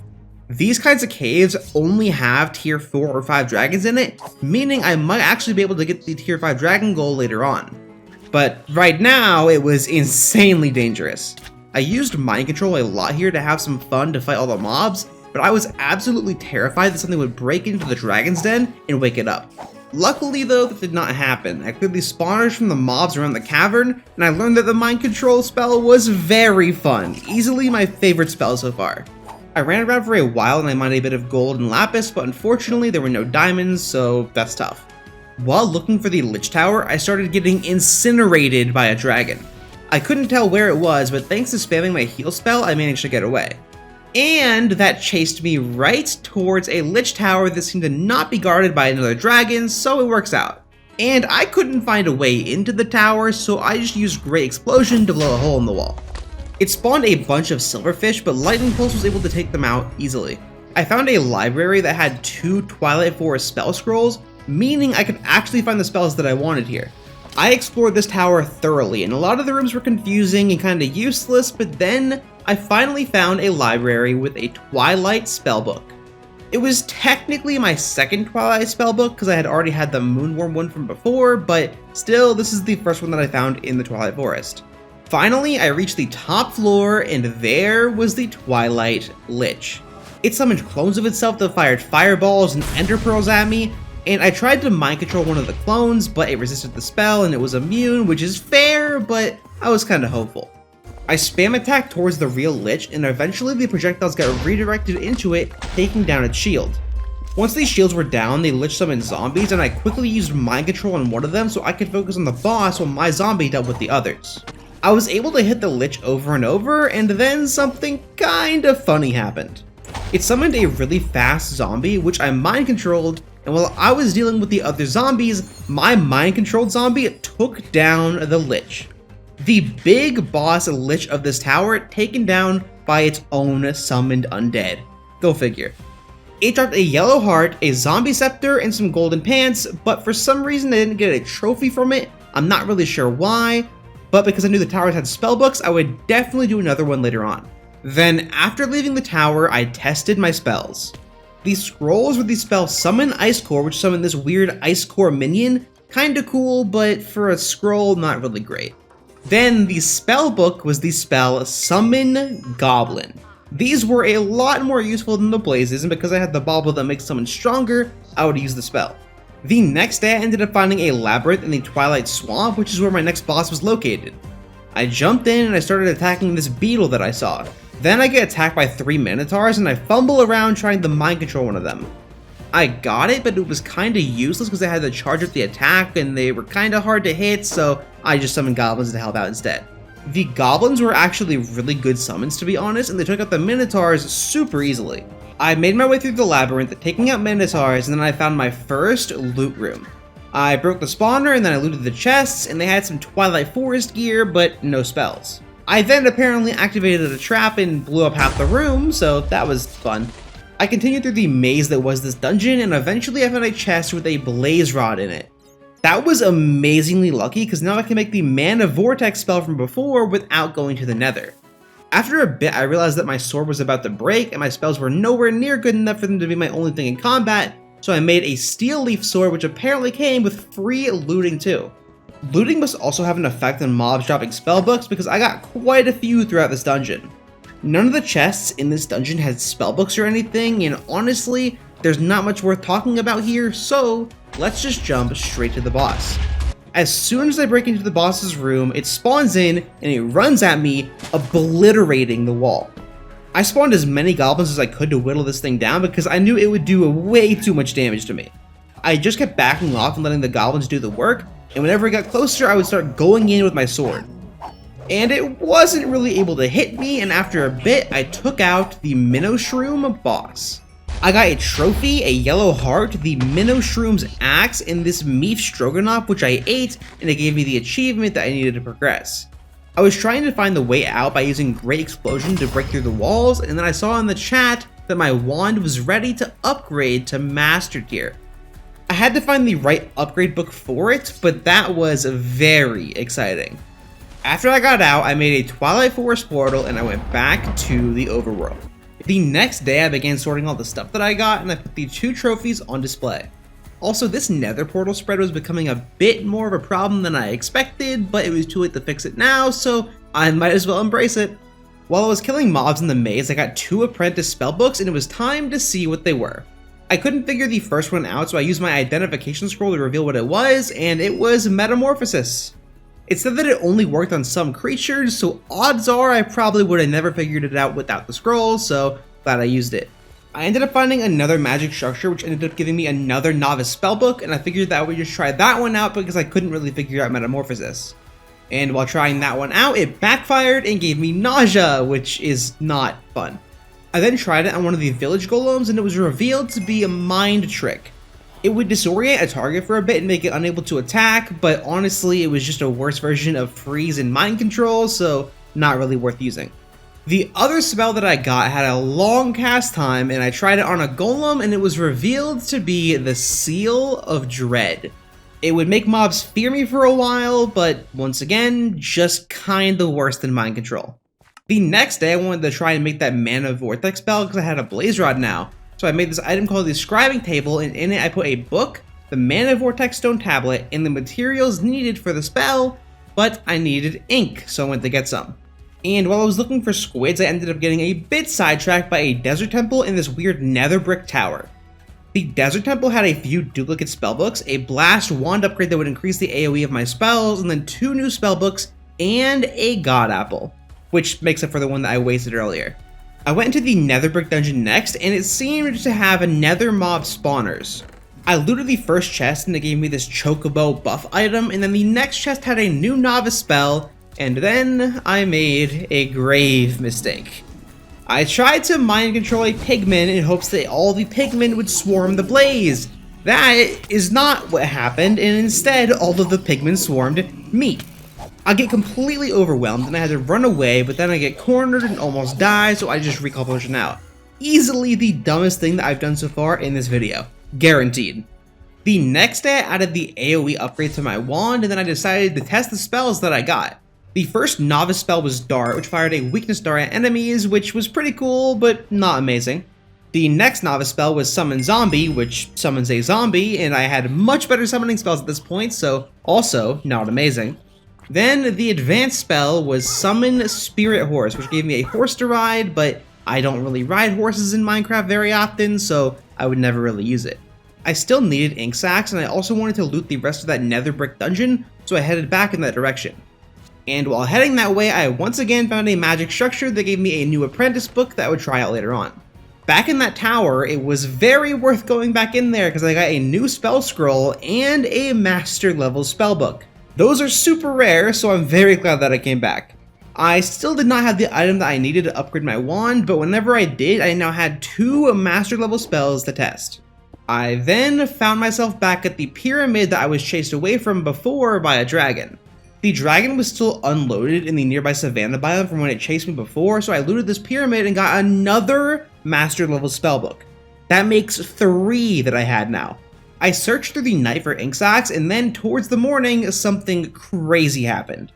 These kinds of caves only have tier 4 or 5 dragons in it, meaning I might actually be able to get the tier 5 dragon goal later on. But right now, it was insanely dangerous. I used mind control a lot here to have some fun to fight all the mobs, but I was absolutely terrified that something would break into the dragon's den and wake it up. Luckily though, that did not happen. I cleared the spawners from the mobs around the cavern, and I learned that the mind control spell was very fun, easily my favorite spell so far. I ran around for a while and I mined a bit of gold and lapis, but unfortunately there were no diamonds, so that's tough. While looking for the Lich Tower, I started getting incinerated by a dragon. I couldn't tell where it was, but thanks to spamming my heal spell, I managed to get away. And that chased me right towards a Lich Tower that seemed to not be guarded by another dragon, so it works out. And I couldn't find a way into the tower, so I just used Great Explosion to blow a hole in the wall. It spawned a bunch of silverfish, but Lightning Pulse was able to take them out easily. I found a library that had 2 Twilight Forest spell scrolls, meaning I could actually find the spells that I wanted here. I explored this tower thoroughly, and a lot of the rooms were confusing and kinda useless, but then I finally found a library with a Twilight spellbook. It was technically my second Twilight spellbook because I had already had the Moonworm one from before, but still, this is the first one that I found in the Twilight Forest. Finally, I reached the top floor, and there was the Twilight Lich. It summoned clones of itself that fired fireballs and ender pearls at me, and I tried to mind control one of the clones, but it resisted the spell and it was immune, which is fair, but I was kinda hopeful. I spam attacked towards the real Lich, and eventually the projectiles got redirected into it, taking down its shield. Once these shields were down, the Lich summoned zombies, and I quickly used mind control on one of them so I could focus on the boss while my zombie dealt with the others. I was able to hit the Lich over and over, and then something kinda funny happened. It summoned a really fast zombie, which I mind controlled, and while I was dealing with the other zombies, my mind controlled zombie took down the Lich. The big boss Lich of this tower taken down by its own summoned undead. Go figure. It dropped a yellow heart, a zombie scepter, and some golden pants, but for some reason I didn't get a trophy from it. I'm not really sure why, but because I knew the towers had spellbooks, I would definitely do another one later on. Then, after leaving the tower, I tested my spells. These scrolls were the spell Summon Ice Core, which summoned this weird Ice Core minion. Kinda cool, but for a scroll, not really great. Then, the spell book was the spell Summon Goblin. These were a lot more useful than the blazes, and because I had the bauble that makes someone stronger, I would use the spell. The next day I ended up finding a labyrinth in the Twilight Swamp, which is where my next boss was located. I jumped in and I started attacking this beetle that I saw. Then I get attacked by 3 minotaurs and I fumble around trying to mind control one of them. I got it, but it was kinda useless because I had to charge up the attack and they were kinda hard to hit, so I just summoned goblins to help out instead. The goblins were actually really good summons, to be honest, and they took out the minotaurs super easily. I made my way through the labyrinth, taking out minotaurs, and then I found my first loot room. I broke the spawner, and then I looted the chests, and they had some Twilight Forest gear, but no spells. I then apparently activated a trap and blew up half the room, so that was fun. I continued through the maze that was this dungeon, and eventually I found a chest with a blaze rod in it. That was amazingly lucky, because now I can make the Mana Vortex spell from before without going to the Nether. After a bit, I realized that my sword was about to break, and my spells were nowhere near good enough for them to be my only thing in combat, so I made a steel leaf sword, which apparently came with free looting too. Looting must also have an effect on mobs dropping spellbooks, because I got quite a few throughout this dungeon. None of the chests in this dungeon had spellbooks or anything, and honestly, there's not much worth talking about here, so let's just jump straight to the boss. As soon as I break into the boss's room, it spawns in and it runs at me, obliterating the wall. I spawned as many goblins as I could to whittle this thing down because I knew it would do way too much damage to me. I just kept backing off and letting the goblins do the work, and whenever it got closer, I would start going in with my sword. And it wasn't really able to hit me, and after a bit, I took out the Minnow Shroom boss. I got a trophy, a yellow heart, the Minnow Shroom's axe, and this Meef Stroganoff, which I ate, and it gave me the achievement that I needed to progress. I was trying to find the way out by using Great Explosion to break through the walls, and then I saw in the chat that my wand was ready to upgrade to Master Tier. I had to find the right upgrade book for it, but that was very exciting. After I got out, I made a Twilight Forest portal and I went back to the overworld. The next day, I began sorting all the stuff that I got, and I put the 2 trophies on display. Also, this Nether Portal spread was becoming a bit more of a problem than I expected, but it was too late to fix it now, so I might as well embrace it. While I was killing mobs in the maze, I got 2 Apprentice spellbooks, and it was time to see what they were. I couldn't figure the first one out, so I used my identification scroll to reveal what it was, and it was Metamorphosis. It said that it only worked on some creatures, so odds are I probably would have never figured it out without the scroll, so glad I used it. I ended up finding another magic structure, which ended up giving me another Novice Spell book, and I figured that I would just try that one out because I couldn't really figure out Metamorphosis. And while trying that one out, it backfired and gave me nausea, which is not fun. I then tried it on one of the village golems, and it was revealed to be a mind trick. It would disorient a target for a bit and make it unable to attack, but honestly, it was just a worse version of freeze and mind control, so not really worth using. The other spell that I got had a long cast time, and I tried it on a golem, and it was revealed to be the Seal of Dread. It would make mobs fear me for a while, but once again, just kinda worse than mind control. The next day, I wanted to try and make that mana Vortex spell because I had a Blaze Rod now. So I made this item called the Scribing Table, and in it I put a book, the Mana Vortex Stone Tablet, and the materials needed for the spell, but I needed ink, so I went to get some. And while I was looking for squids, I ended up getting a bit sidetracked by a Desert Temple in this weird nether brick tower. The Desert Temple had a few duplicate spellbooks, a Blast Wand upgrade that would increase the AoE of my spells, and then 2 new spellbooks, and a God Apple, which makes up for the one that I wasted earlier. I went into the Nether Brick dungeon next, and it seemed to have Nether mob spawners. I looted the first chest, and it gave me this Chocobo buff item, and then the next chest had a new Novice spell, and then I made a grave mistake. I tried to mind control a pigman in hopes that all the pigmen would swarm the blaze. That is not what happened, and instead all of the pigmen swarmed me. I get completely overwhelmed and I had to run away, but then I get cornered and almost die, so I just recall potion out. Easily the dumbest thing that I've done so far in this video. Guaranteed. The next day I added the AoE upgrade to my wand, and then I decided to test the spells that I got. The first Novice spell was Dart, which fired a weakness dart at enemies, which was pretty cool, but not amazing. The next Novice spell was Summon Zombie, which summons a zombie, and I had much better summoning spells at this point, so also not amazing. Then the advanced spell was Summon Spirit Horse, which gave me a horse to ride, but I don't really ride horses in Minecraft very often, so I would never really use it. I still needed ink sacks, and I also wanted to loot the rest of that nether brick dungeon, so I headed back in that direction. And while heading that way, I once again found a magic structure that gave me a new Apprentice book that I would try out later on. Back in that tower, it was very worth going back in there because I got a new spell scroll and a master level spellbook. Those are super rare, so I'm very glad that I came back. I still did not have the item that I needed to upgrade my wand, but whenever I did, I now had 2 master level spells to test. I then found myself back at the pyramid that I was chased away from before by a dragon. The dragon was still unloaded in the nearby savanna biome from when it chased me before, so I looted this pyramid and got another master level spellbook. That makes 3 that I had now. I searched through the night for ink sacks, and then towards the morning, something crazy happened.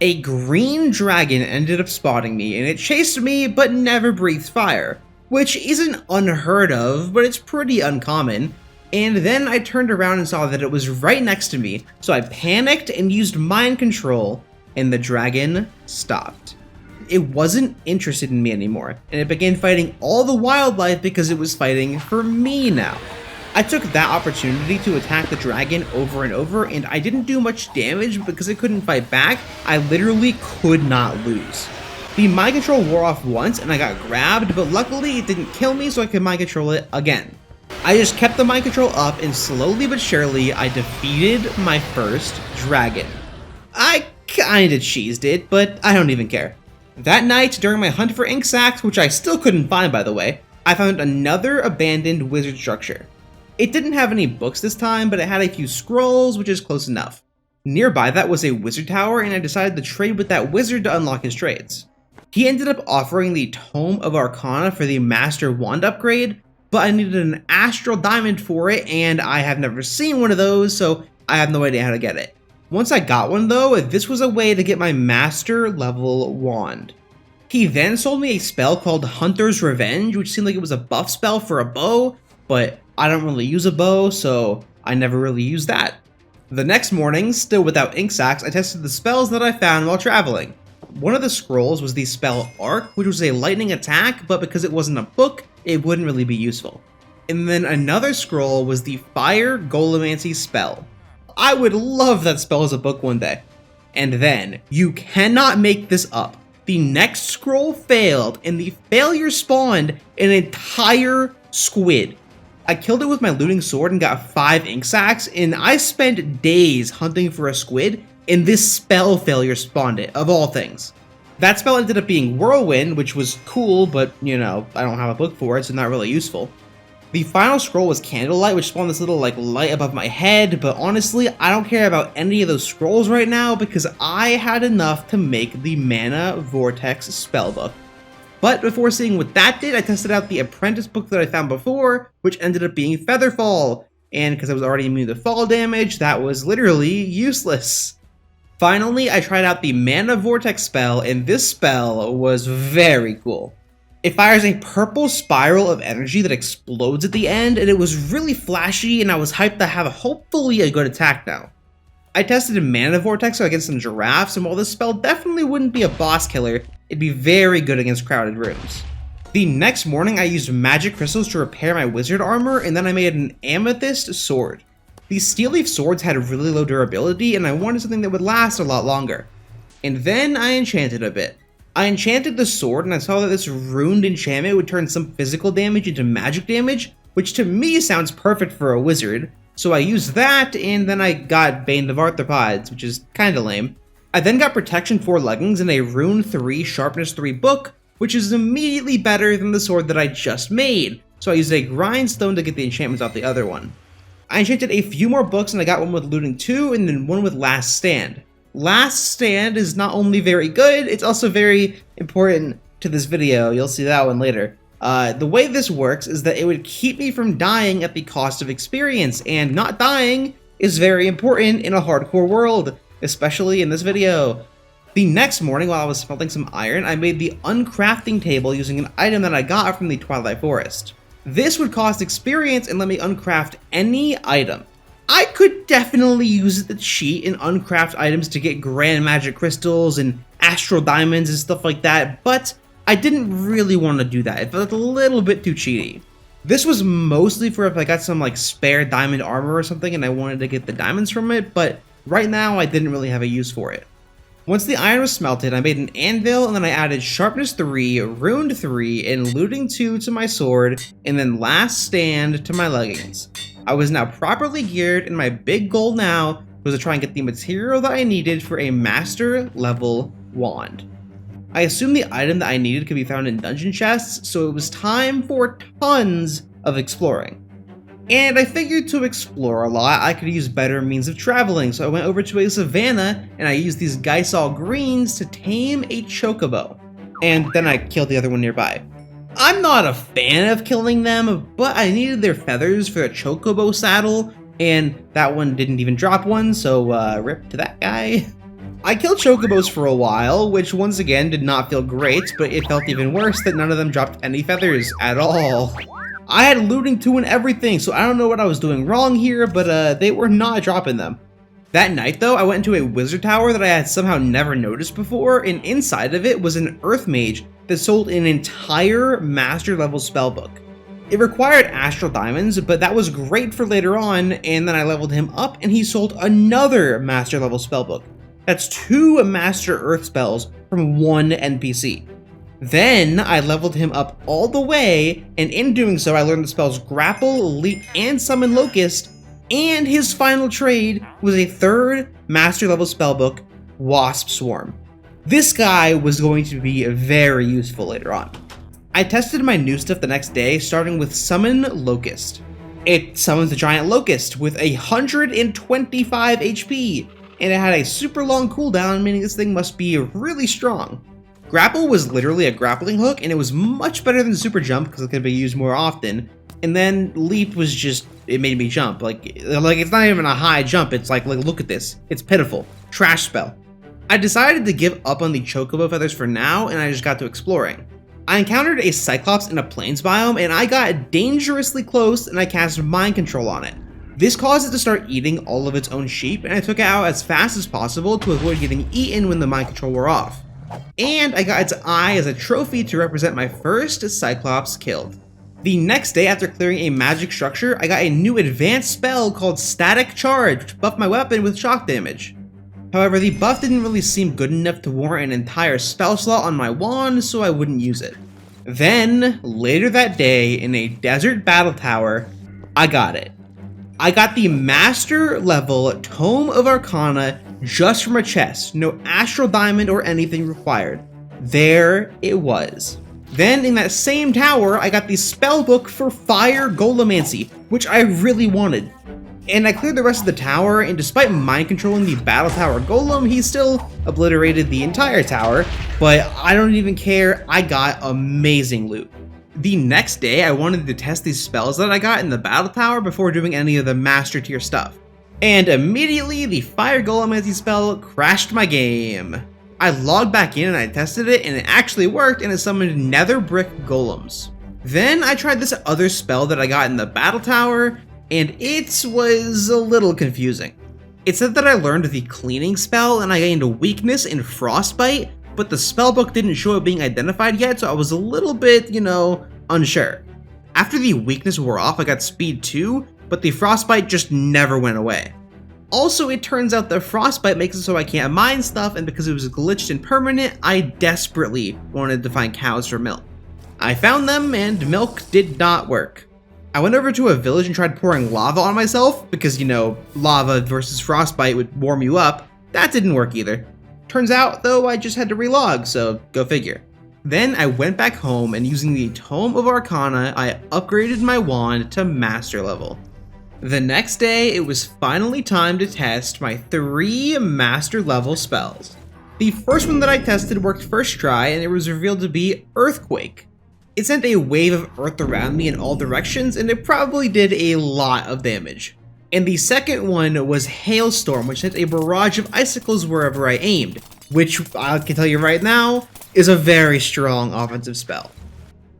A green dragon ended up spotting me, and it chased me but never breathed fire, which isn't unheard of, but it's pretty uncommon. And then I turned around and saw that it was right next to me, so I panicked and used mind control, and the dragon stopped. It wasn't interested in me anymore, and it began fighting all the wildlife because it was fighting for me now. I took that opportunity to attack the dragon over and over, and I didn't do much damage because it couldn't fight back. I literally could not lose. The mind control wore off once and I got grabbed, but luckily it didn't kill me, so I could mind control it again. I just kept the mind control up, and slowly but surely I defeated my first dragon. I kinda cheesed it, but I don't even care. That night, during my hunt for ink sacks, which I still couldn't find by the way, I found another abandoned wizard structure. It didn't have any books this time, but it had a few scrolls, which is close enough. Nearby that was a wizard tower, and I decided to trade with that wizard to unlock his trades. He ended up offering the Tome of Arcana for the Master Wand upgrade, but I needed an Astral Diamond for it, and I have never seen one of those, so I have no idea how to get it. Once I got one though, this was a way to get my Master level wand. He then sold me a spell called Hunter's Revenge, which seemed like it was a buff spell for a bow, but I don't really use a bow, so I never really used that. The next morning, still without ink sacks, I tested the spells that I found while traveling. One of the scrolls was the spell Arc, which was a lightning attack, but because it wasn't a book, it wouldn't really be useful. And then another scroll was the Fire Golemancy spell. I would love that spell as a book one day. And then, you cannot make this up, The next scroll failed, and the failure spawned an entire squid. I killed it with my looting sword and got 5 ink sacs, and I spent days hunting for a squid, and this spell failure spawned it, of all things. That spell ended up being Whirlwind, which was cool, but, you know, I don't have a book for it, so not really useful. The final scroll was Candlelight, which spawned this little, light above my head, but honestly, I don't care about any of those scrolls right now because I had enough to make the Mana Vortex spellbook. But before seeing what that did, I tested out the Apprentice book that I found before, which ended up being Featherfall, and because I was already immune to fall damage, that was literally useless. Finally, I tried out the Mana Vortex spell, and this spell was very cool. It fires a purple spiral of energy that explodes at the end, and it was really flashy, and I was hyped to have hopefully a good attack now. I tested a Mana Vortex against some giraffes, and while this spell definitely wouldn't be a boss killer, it'd be very good against crowded rooms. The next morning, I used magic crystals to repair my wizard armor, and then I made an amethyst sword. These steel leaf swords had really low durability, and I wanted something that would last a lot longer. And then I enchanted a bit. I enchanted the sword, and I saw that this ruined enchantment would turn some physical damage into magic damage, which to me sounds perfect for a wizard. So I used that, and then I got Bane of Arthropods, which is kinda lame. I then got Protection 4 leggings and a Rune 3 Sharpness 3 book, which is immediately better than the sword that I just made. So I used a Grindstone to get the enchantments off the other one. I enchanted a few more books, and I got one with Looting 2 and then one with Last Stand. Last Stand is not only very good, it's also very important to this video. You'll see that one later. The way this works is that it would keep me from dying at the cost of experience, and not dying is very important in a hardcore world, especially in this video. The next morning, while I was smelting some iron, I made the uncrafting table using an item that I got from the Twilight Forest. This would cost experience and let me uncraft any item. I could definitely use it to cheat and uncraft items to get grand magic crystals and astral diamonds and stuff like that, but I didn't really want to do that. It felt a little bit too cheaty. This was mostly for if I got some spare diamond armor or something and I wanted to get the diamonds from it, but right now I didn't really have a use for it. Once the iron was smelted, I made an anvil, and then I added Sharpness 3, Rune 3, and Looting 2 to my sword, and then Last Stand to my leggings. I was now properly geared, and my big goal now was to try and get the material that I needed for a master level wand. I assumed the item that I needed could be found in dungeon chests, so it was time for tons of exploring. And I figured to explore a lot, I could use better means of traveling, so I went over to a savannah, and I used these Geisal greens to tame a chocobo. And then I killed the other one nearby. I'm not a fan of killing them, but I needed their feathers for a chocobo saddle, and that one didn't even drop one, so rip to that guy. I killed chocobos for a while, which once again did not feel great, but it felt even worse that none of them dropped any feathers at all. I had Looting 2 and everything, so I don't know what I was doing wrong here, but they were not dropping them. That night though, I went into a wizard tower that I had somehow never noticed before, and inside of it was an earth mage that sold an entire master level spellbook. It required astral diamonds, but that was great for later on, and then I leveled him up and he sold another master level spellbook. That's 2 master earth spells from 1 NPC. Then I leveled him up all the way, and in doing so I learned the spells Grapple, Leap, and Summon Locust, and his final trade was a 3rd master level spellbook, Wasp Swarm. This guy was going to be very useful later on. I tested my new stuff the next day, starting with Summon Locust. It summons a giant locust with 125 HP, and it had a super long cooldown, meaning this thing must be really strong. Grapple was literally a grappling hook, and it was much better than Super Jump because it could be used more often. And then Leap was just, it made me jump. Like it's not even a high jump, it's like look at this. It's pitiful. Trash spell. I decided to give up on the chocobo feathers for now, and I just got to exploring. I encountered a Cyclops in a plains biome, and I got dangerously close, and I cast Mind Control on it. This caused it to start eating all of its own sheep, and I took it out as fast as possible to avoid getting eaten when the Mind Control wore off. And I got its eye as a trophy to represent my first Cyclops killed. The next day, after clearing a magic structure, I got a new advanced spell called Static Charge, which buffed my weapon with shock damage. However, the buff didn't really seem good enough to warrant an entire spell slot on my wand, so I wouldn't use it. Then, later that day, in a desert battle tower, I got it. I got the Master level Tome of Arcana just from a chest, no Astral Diamond or anything required. There it was. Then, in that same tower, I got the spellbook for Fire Golemancy, which I really wanted. And I cleared the rest of the tower, and despite mind controlling the battle tower golem, he still obliterated the entire tower, but I don't even care, I got amazing loot. The next day, I wanted to test these spells that I got in the battle tower before doing any of the master tier stuff. And immediately, the Fire Golemancy spell crashed my game. I logged back in and I tested it, and it actually worked, and it summoned nether brick golems. Then I tried this other spell that I got in the battle tower, and it was a little confusing. It said that I learned the cleaning spell and I gained a weakness in frostbite, but the spellbook didn't show it being identified yet, so I was a little bit, unsure. After the weakness wore off, I got speed 2, but the frostbite just never went away. Also, it turns out that frostbite makes it so I can't mine stuff, and because it was glitched and permanent, I desperately wanted to find cows for milk. I found them, and milk did not work. I went over to a village and tried pouring lava on myself, because, lava versus frostbite would warm you up. That didn't work either. Turns out, though, I just had to relog, so go figure. Then I went back home, and using the Tome of Arcana, I upgraded my wand to Master level. The next day, it was finally time to test my 3 Master level spells. The first one that I tested worked first try, and it was revealed to be Earthquake. It sent a wave of earth around me in all directions, and it probably did a lot of damage. And the second one was Hailstorm, which sent a barrage of icicles wherever I aimed, which I can tell you right now is a very strong offensive spell.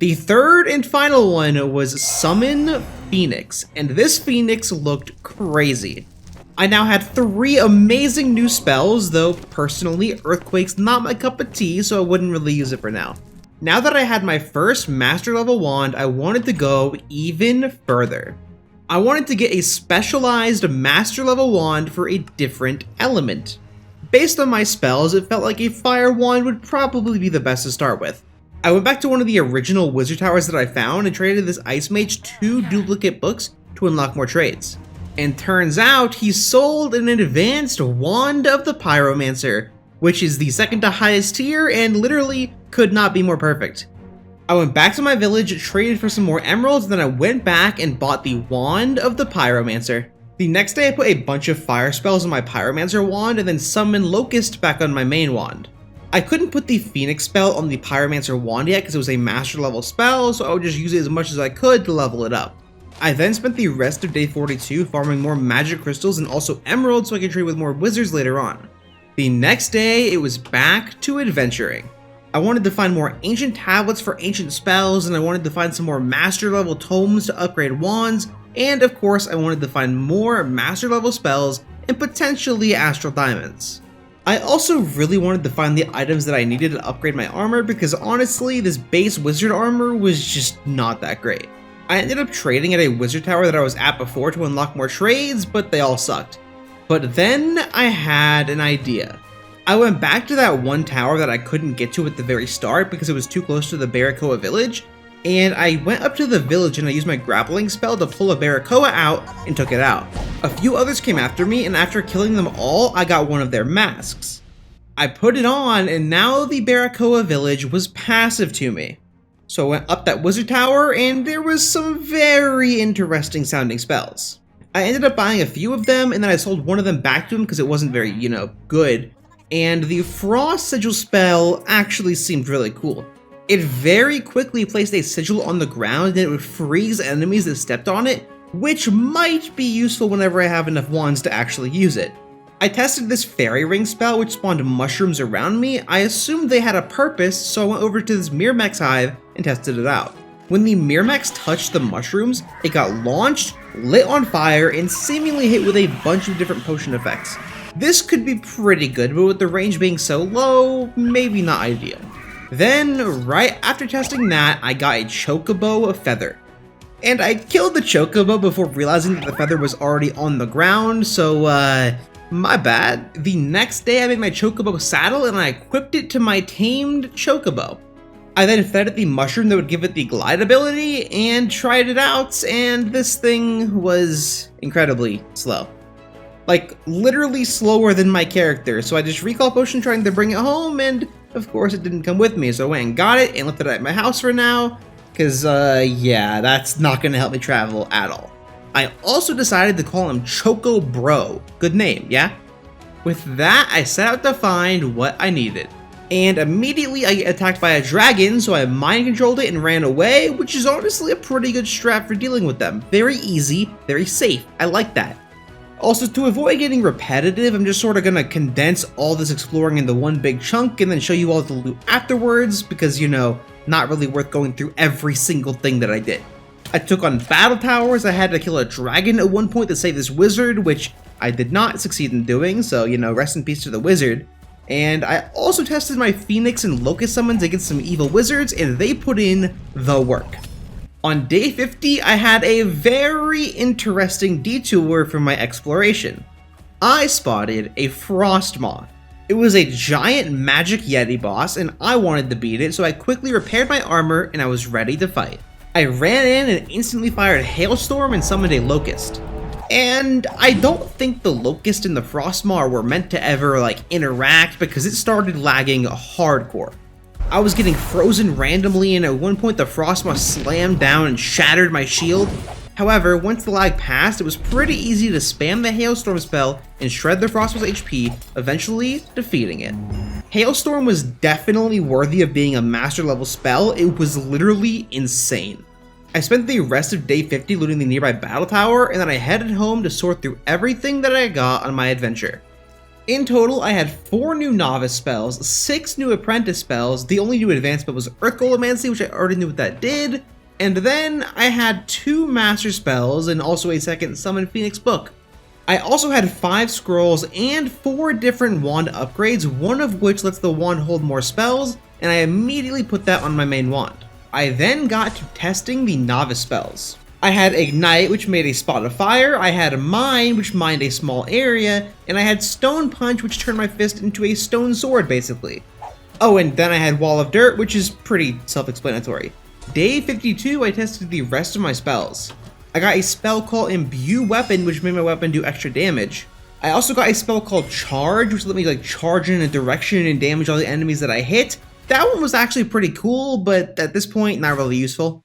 The third and final one was Summon Phoenix, and this Phoenix looked crazy. I now had 3 amazing new spells, though personally Earthquake's not my cup of tea, so I wouldn't really use it for now. Now that I had my first Master level wand, I wanted to go even further. I wanted to get a specialized Master level wand for a different element. Based on my spells, it felt like a fire wand would probably be the best to start with. I went back to one of the original wizard towers that I found and traded this Ice Mage 2 duplicate books to unlock more trades. And turns out he sold an advanced Wand of the Pyromancer, which is the second to highest tier and literally could not be more perfect. I went back to my village, traded for some more emeralds, and then I went back and bought the Wand of the Pyromancer. The next day I put a bunch of fire spells on my Pyromancer wand and then summoned Locust back on my main wand. I couldn't put the Phoenix spell on the Pyromancer wand yet because it was a master level spell, so I would just use it as much as I could to level it up. I then spent the rest of day 42 farming more magic crystals and also emeralds so I could trade with more wizards later on. The next day, it was back to adventuring. I wanted to find more ancient tablets for ancient spells, and I wanted to find some more master level tomes to upgrade wands, and of course I wanted to find more master level spells and potentially astral diamonds. I also really wanted to find the items that I needed to upgrade my armor because honestly this base wizard armor was just not that great. I ended up trading at a wizard tower that I was at before to unlock more trades, but they all sucked. But then I had an idea. I went back to that one tower that I couldn't get to at the very start because it was too close to the Barracoa village, and I went up to the village and I used my grappling spell to pull a Barracoa out and took it out. A few others came after me, and after killing them all, I got one of their masks. I put it on, and now the Barracoa village was passive to me. So I went up that wizard tower, and there was some very interesting sounding spells. I ended up buying a few of them, and then I sold one of them back to him because it wasn't very, good. And the Frost Sigil spell actually seemed really cool. It very quickly placed a sigil on the ground and it would freeze enemies that stepped on it, which might be useful whenever I have enough wands to actually use it. I tested this Fairy Ring spell which spawned mushrooms around me. I assumed they had a purpose, so I went over to this Myrmex hive and tested it out. When the Myrmex touched the mushrooms, it got launched, lit on fire, and seemingly hit with a bunch of different potion effects. This could be pretty good, but with the range being so low, maybe not ideal. Then, right after testing that, I got a Chocobo feather. And I killed the Chocobo before realizing that the feather was already on the ground, so My bad. The next day I made my chocobo saddle and I equipped it to my tamed chocobo. I then fed it the mushroom that would give it the glide ability and tried it out, and this thing was incredibly slow. Like, literally slower than my character, so I just recall potion trying to bring it home, and of course it didn't come with me, so I went and got it and left it at my house for now, because yeah, that's not going to help me travel at all. I also decided to call him Choco Bro. Good name, yeah? With that, I set out to find what I needed. And immediately I get attacked by a dragon, so I mind controlled it and ran away, which is honestly a pretty good strat for dealing with them. Very easy, very safe. I like that. Also, to avoid getting repetitive, I'm just sort of gonna condense all this exploring into one big chunk and then show you all the loot afterwards, because, you know, not really worth going through every single thing that I did. I took on battle towers, I had to kill a dragon at one point to save this wizard, which I did not succeed in doing, so, you know, rest in peace to the wizard. And I also tested my Phoenix and Locust summons against some evil wizards, and they put in the work. On day 50, I had a very interesting detour from my exploration. I spotted a frost moth. It was a giant magic yeti boss, and I wanted to beat it, so I quickly repaired my armor and I was ready to fight. I ran in and instantly fired Hailstorm and summoned a Locust. And I don't think the Locust and the Frostmaw were meant to ever, like, interact because it started lagging hardcore. I was getting frozen randomly, and at one point the Frostmaw slammed down and shattered my shield. However, once the lag passed, it was pretty easy to spam the Hailstorm spell and shred the Frostmaw's HP, eventually defeating it. Hailstorm was definitely worthy of being a master level spell. It was literally insane. I spent the rest of day 50 looting the nearby battle tower, and then I headed home to sort through everything that I got on my adventure. In total, I had 4 new Novice spells, 6 new Apprentice spells, the only new advanced spell was Earth Golemancy, which I already knew what that did, and then I had 2 Master spells and also a second Summon Phoenix book. I also had 5 scrolls and 4 different wand upgrades, one of which lets the wand hold more spells, and I immediately put that on my main wand. I then got to testing the Novice spells. I had Ignite, which made a spot of fire, I had Mine, which mined a small area, and I had Stone Punch, which turned my fist into a stone sword, basically. Oh, and then I had Wall of Dirt, which is pretty self-explanatory. Day 52, I tested the rest of my spells. I got a spell called Imbue Weapon, which made my weapon do extra damage. I also got a spell called Charge, which let me like charge in a direction and damage all the enemies that I hit. That one was actually pretty cool, but at this point, not really useful.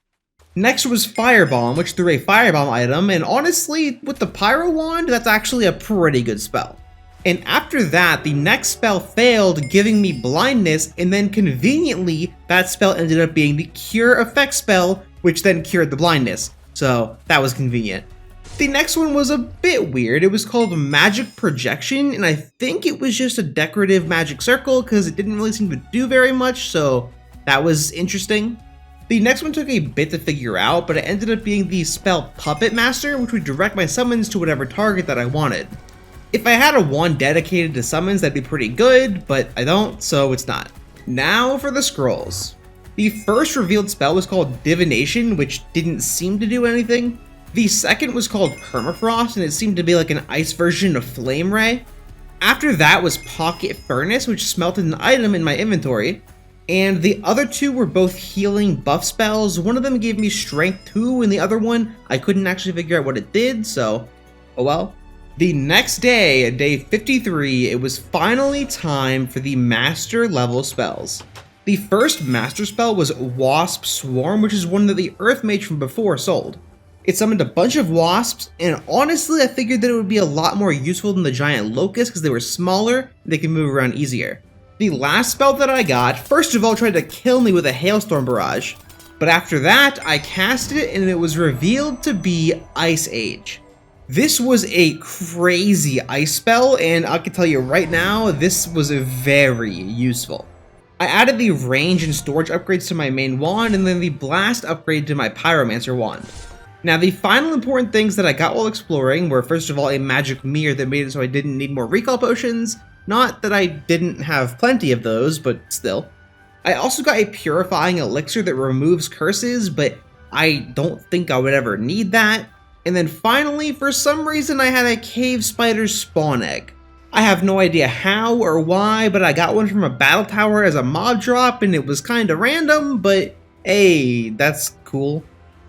Next was Firebomb, which threw a Firebomb item, and honestly, with the Pyro Wand, that's actually a pretty good spell. And after that, the next spell failed, giving me blindness, and then conveniently, that spell ended up being the Cure Effect spell, which then cured the blindness. So, that was convenient. The next one was a bit weird. It was called Magic Projection, and I think it was just a decorative magic circle because it didn't really seem to do very much, so that was interesting. The next one took a bit to figure out, but it ended up being the spell Puppet Master, which would direct my summons to whatever target that I wanted. If I had a wand dedicated to summons, that'd be pretty good, but I don't, so it's not. Now for the scrolls. The first revealed spell was called Divination, which didn't seem to do anything. The second was called Permafrost, and it seemed to be like an ice version of Flame Ray. After that was Pocket Furnace, which smelted an item in my inventory. And the other 2 were both healing buff spells. One of them gave me Strength 2, and the other one, I couldn't actually figure out what it did, so, oh well. The next day, day 53, it was finally time for the Master level spells. The first Master spell was Wasp Swarm, which is one that the Earth Mage from before sold. It summoned a bunch of wasps, and honestly I figured that it would be a lot more useful than the giant Locust because they were smaller and they could move around easier. The last spell that I got, first of all, tried to kill me with a Hailstorm Barrage, but after that I cast it and it was revealed to be Ice Age. This was a crazy ice spell, and I can tell you right now, this was very useful. I added the range and storage upgrades to my main wand, and then the blast upgrade to my Pyromancer wand. Now, the final important things that I got while exploring were, first of all, a magic mirror that made it so I didn't need more recall potions. Not that I didn't have plenty of those, but still. I also got a purifying elixir that removes curses, but I don't think I would ever need that. And then finally, for some reason, I had a cave spider spawn egg. I have no idea how or why, but I got one from a battle tower as a mob drop and it was kinda random, but hey, that's cool.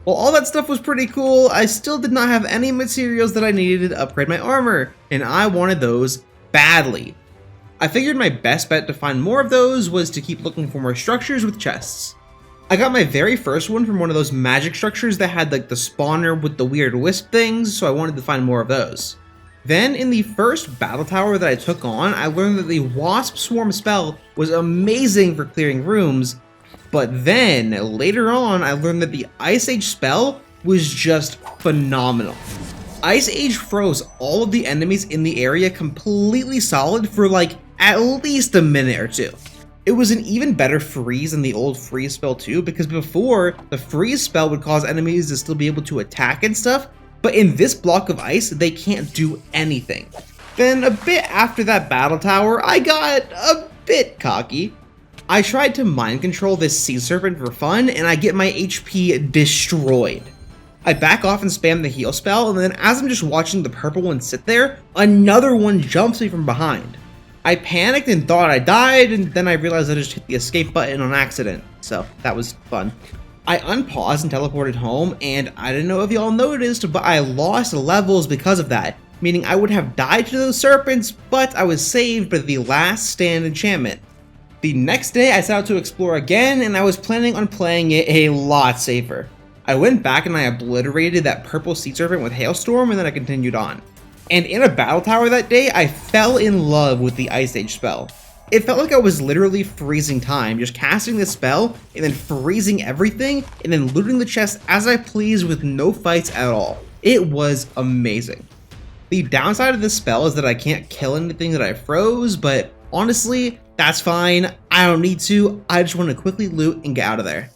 While all that stuff was pretty cool, I still did not have any materials that I needed to upgrade my armor, and I wanted those badly. I figured my best bet to find more of those was to keep looking for more structures with chests. I got my very first one from one of those magic structures that had like the spawner with the weird wisp things, so I wanted to find more of those. Then in the first battle tower that I took on, I learned that the Wasp Swarm spell was amazing for clearing rooms, but then later on I learned that the Ice Age spell was just phenomenal. Ice Age froze all of the enemies in the area completely solid for like at least a minute or two. It was an even better freeze than the old freeze spell too, because before, the freeze spell would cause enemies to still be able to attack and stuff, but in this block of ice, they can't do anything. Then a bit after that battle tower, I got a bit cocky. I tried to mind control this sea serpent for fun, and I get my HP destroyed. I back off and spam the heal spell, and then as I'm just watching the purple one sit there, another one jumps me from behind. I panicked and thought I died, and then I realized I just hit the escape button on accident, so that was fun. I unpaused and teleported home, and I don't know if y'all noticed, but I lost levels because of that, meaning I would have died to those serpents, but I was saved by the last stand enchantment. The next day I set out to explore again, and I was planning on playing it a lot safer. I went back and I obliterated that purple sea serpent with Hailstorm, and then I continued on. And in a battle tower that day, I fell in love with the Ice Age spell. It felt like I was literally freezing time, just casting the spell, and then freezing everything, and then looting the chest as I pleased with no fights at all. It was amazing. The downside of this spell is that I can't kill anything that I froze, but honestly, that's fine. I don't need to. I just want to quickly loot and get out of there.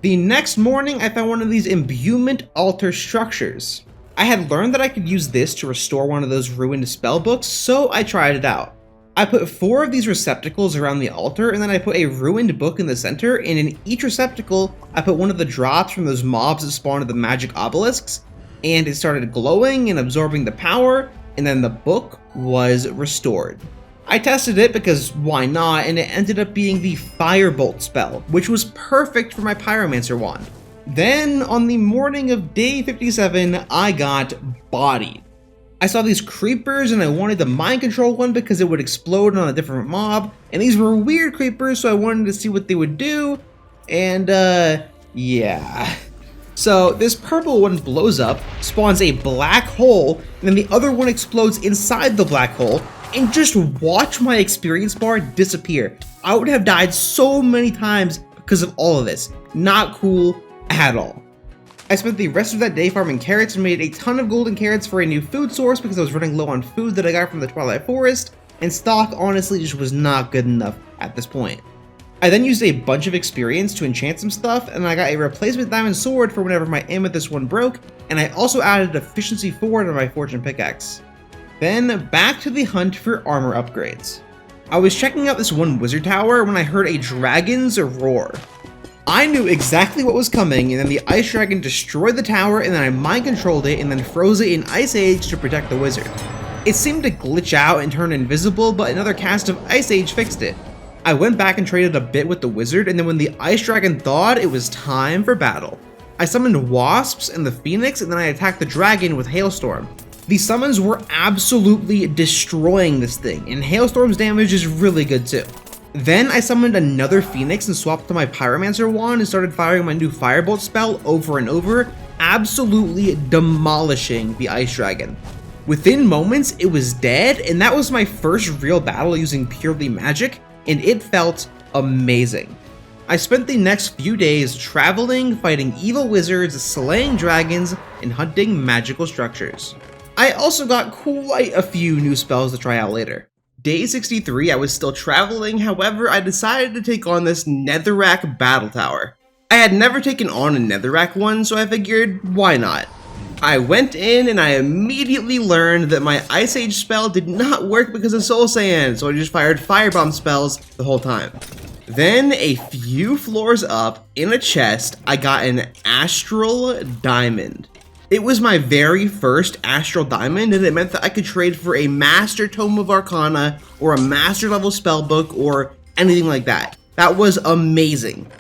The next morning, I found one of these Imbuement Altar structures. I had learned that I could use this to restore one of those ruined spell books, so I tried it out. I put 4 of these receptacles around the altar, and then I put a ruined book in the center, and in each receptacle, I put one of the drops from those mobs that spawned at the magic obelisks, and it started glowing and absorbing the power, and then the book was restored. I tested it because why not, and it ended up being the Firebolt spell, which was perfect for my Pyromancer wand. Then, on the morning of day 57, I got bodied. I saw these creepers and I wanted to mind control one because it would explode on a different mob, and these were weird creepers, so I wanted to see what they would do, and yeah. So this purple one blows up, spawns a black hole, and then the other one explodes inside the black hole, and just watch my experience bar disappear. I would have died so many times because of all of this. Not cool at all. I spent the rest of that day farming carrots and made a ton of golden carrots for a new food source because I was running low on food that I got from the Twilight Forest, and stock honestly just was not good enough at this point. I then used a bunch of experience to enchant some stuff, and I got a replacement diamond sword for whenever my amethyst one broke, and I also added efficiency 4 to my fortune pickaxe. Then back to the hunt for armor upgrades. I was checking out this one wizard tower when I heard a dragon's roar. I knew exactly what was coming, and then the ice dragon destroyed the tower, and then I mind controlled it and then froze it in Ice Age to protect the wizard. It seemed to glitch out and turn invisible, but another cast of Ice Age fixed it. I went back and traded a bit with the wizard, and then when the ice dragon thawed, it was time for battle. I summoned wasps and the phoenix, and then I attacked the dragon with Hailstorm. The summons were absolutely destroying this thing, and Hailstorm's damage is really good too. Then I summoned another phoenix and swapped to my Pyromancer wand and started firing my new Firebolt spell over and over, absolutely demolishing the ice dragon. Within moments, it was dead, and that was my first real battle using purely magic, and it felt amazing. I spent the next few days traveling, fighting evil wizards, slaying dragons, and hunting magical structures. I also got quite a few new spells to try out later. Day 63, I was still traveling, however, I decided to take on this netherrack battle tower. I had never taken on a netherrack one, so I figured, why not? I went in and I immediately learned that my Ice Age spell did not work because of Soul Sand, so I just fired Firebomb spells the whole time. Then, a few floors up, in a chest, I got an Astral Diamond. It was my very first Astral Diamond, and it meant that I could trade for a Master Tome of Arcana or a Master Level Spellbook or anything like that. That was amazing.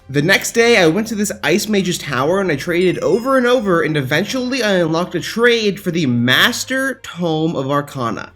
The next day, I went to this Ice Mage's Tower and I traded over and over, and eventually I unlocked a trade for the Master Tome of Arcana.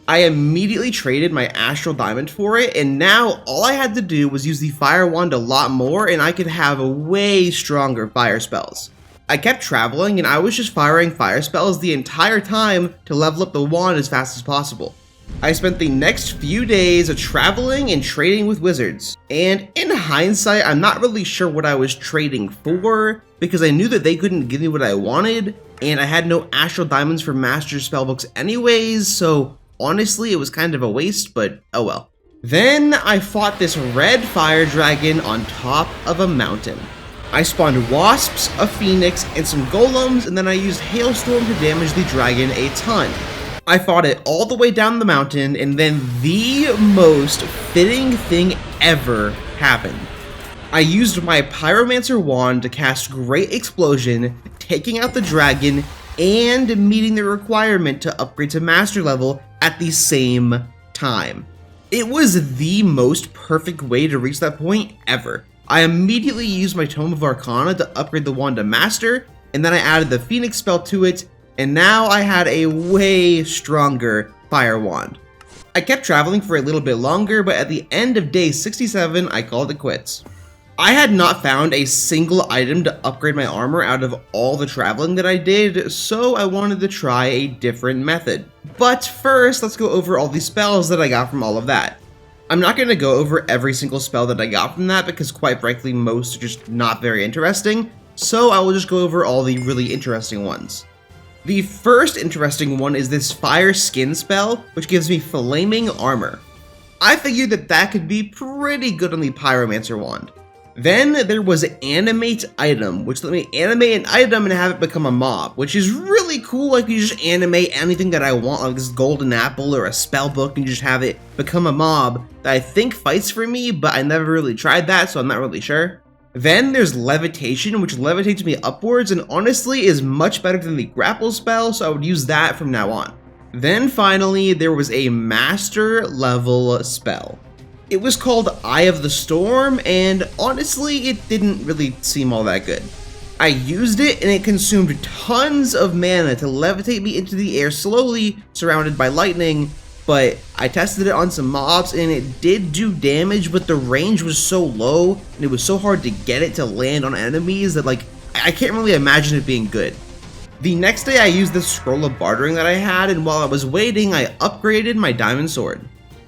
I immediately traded my Astral Diamond for it, and now all I had to do was use the Fire Wand a lot more and I could have way stronger fire spells. I kept traveling and I was just firing fire spells the entire time to level up the wand as fast as possible. I spent the next few days traveling and trading with wizards, and in hindsight, I'm not really sure what I was trading for, because I knew that they couldn't give me what I wanted, and I had no Astral Diamonds for Master Spellbooks anyways, so honestly it was kind of a waste, but oh well. Then I fought this red fire dragon on top of a mountain. I spawned wasps, a phoenix, and some golems, and then I used hailstorm to damage the dragon a ton. I fought it all the way down the mountain, and then the most fitting thing ever happened. I used my Pyromancer wand to cast Great Explosion, taking out the dragon and meeting the requirement to upgrade to master level at the same time. It was the most perfect way to reach that point ever. I immediately used my Tome of Arcana to upgrade the wand to master, and then I added the Phoenix spell to it, and now I had a way stronger fire wand. I kept traveling for a little bit longer, but at the end of day 67, I called it quits. I had not found a single item to upgrade my armor out of all the traveling that I did, so I wanted to try a different method. But first, let's go over all the spells that I got from all of that. I'm not going to go over every single spell that I got from that because quite frankly most are just not very interesting, so I will just go over all the really interesting ones. The first interesting one is this Fire Skin spell, which gives me Flaming Armor. I figured that that could be pretty good on the Pyromancer wand. Then there was Animate Item, which let me animate an item and have it become a mob, which is really cool. Like, you just animate anything that I want, like this golden apple or a spell book, and just have it become a mob that I think fights for me, but I never really tried that, so I'm not really sure. Then there's Levitation, which levitates me upwards and honestly is much better than the grapple spell, so I would use that from now on. Then finally, there was a master level spell. It was called Eye of the Storm, and honestly, it didn't really seem all that good. I used it, and it consumed tons of mana to levitate me into the air slowly, surrounded by lightning, but I tested it on some mobs, and it did do damage, but the range was so low, and it was so hard to get it to land on enemies that, like, I can't really imagine it being good. The next day, I used the Scroll of Bartering that I had, and while I was waiting, I upgraded my Diamond Sword.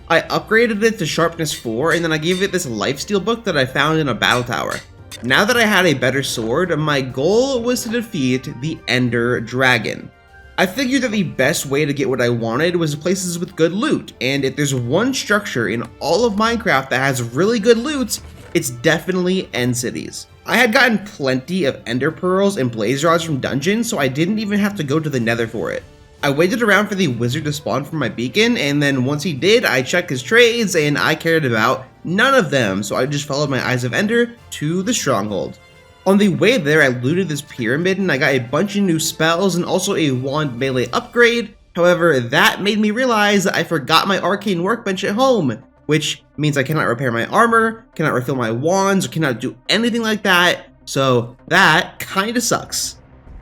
I upgraded it to Sharpness 4, and then I gave it this Lifesteal book that I found in a battle tower. Now that I had a better sword, my goal was to defeat the Ender Dragon. I figured that the best way to get what I wanted was places with good loot, and if there's one structure in all of Minecraft that has really good loot, it's definitely End Cities. I had gotten plenty of Ender Pearls and Blaze Rods from dungeons, so I didn't even have to go to the Nether for it. I waited around for the wizard to spawn from my beacon, and then once he did, I checked his trades, and I cared about none of them, so I just followed my Eyes of Ender to the stronghold. On the way there, I looted this pyramid, and I got a bunch of new spells, and also a wand melee upgrade. However, that made me realize that I forgot my arcane workbench at home, which means I cannot repair my armor, cannot refill my wands, or cannot do anything like that, so that kinda sucks.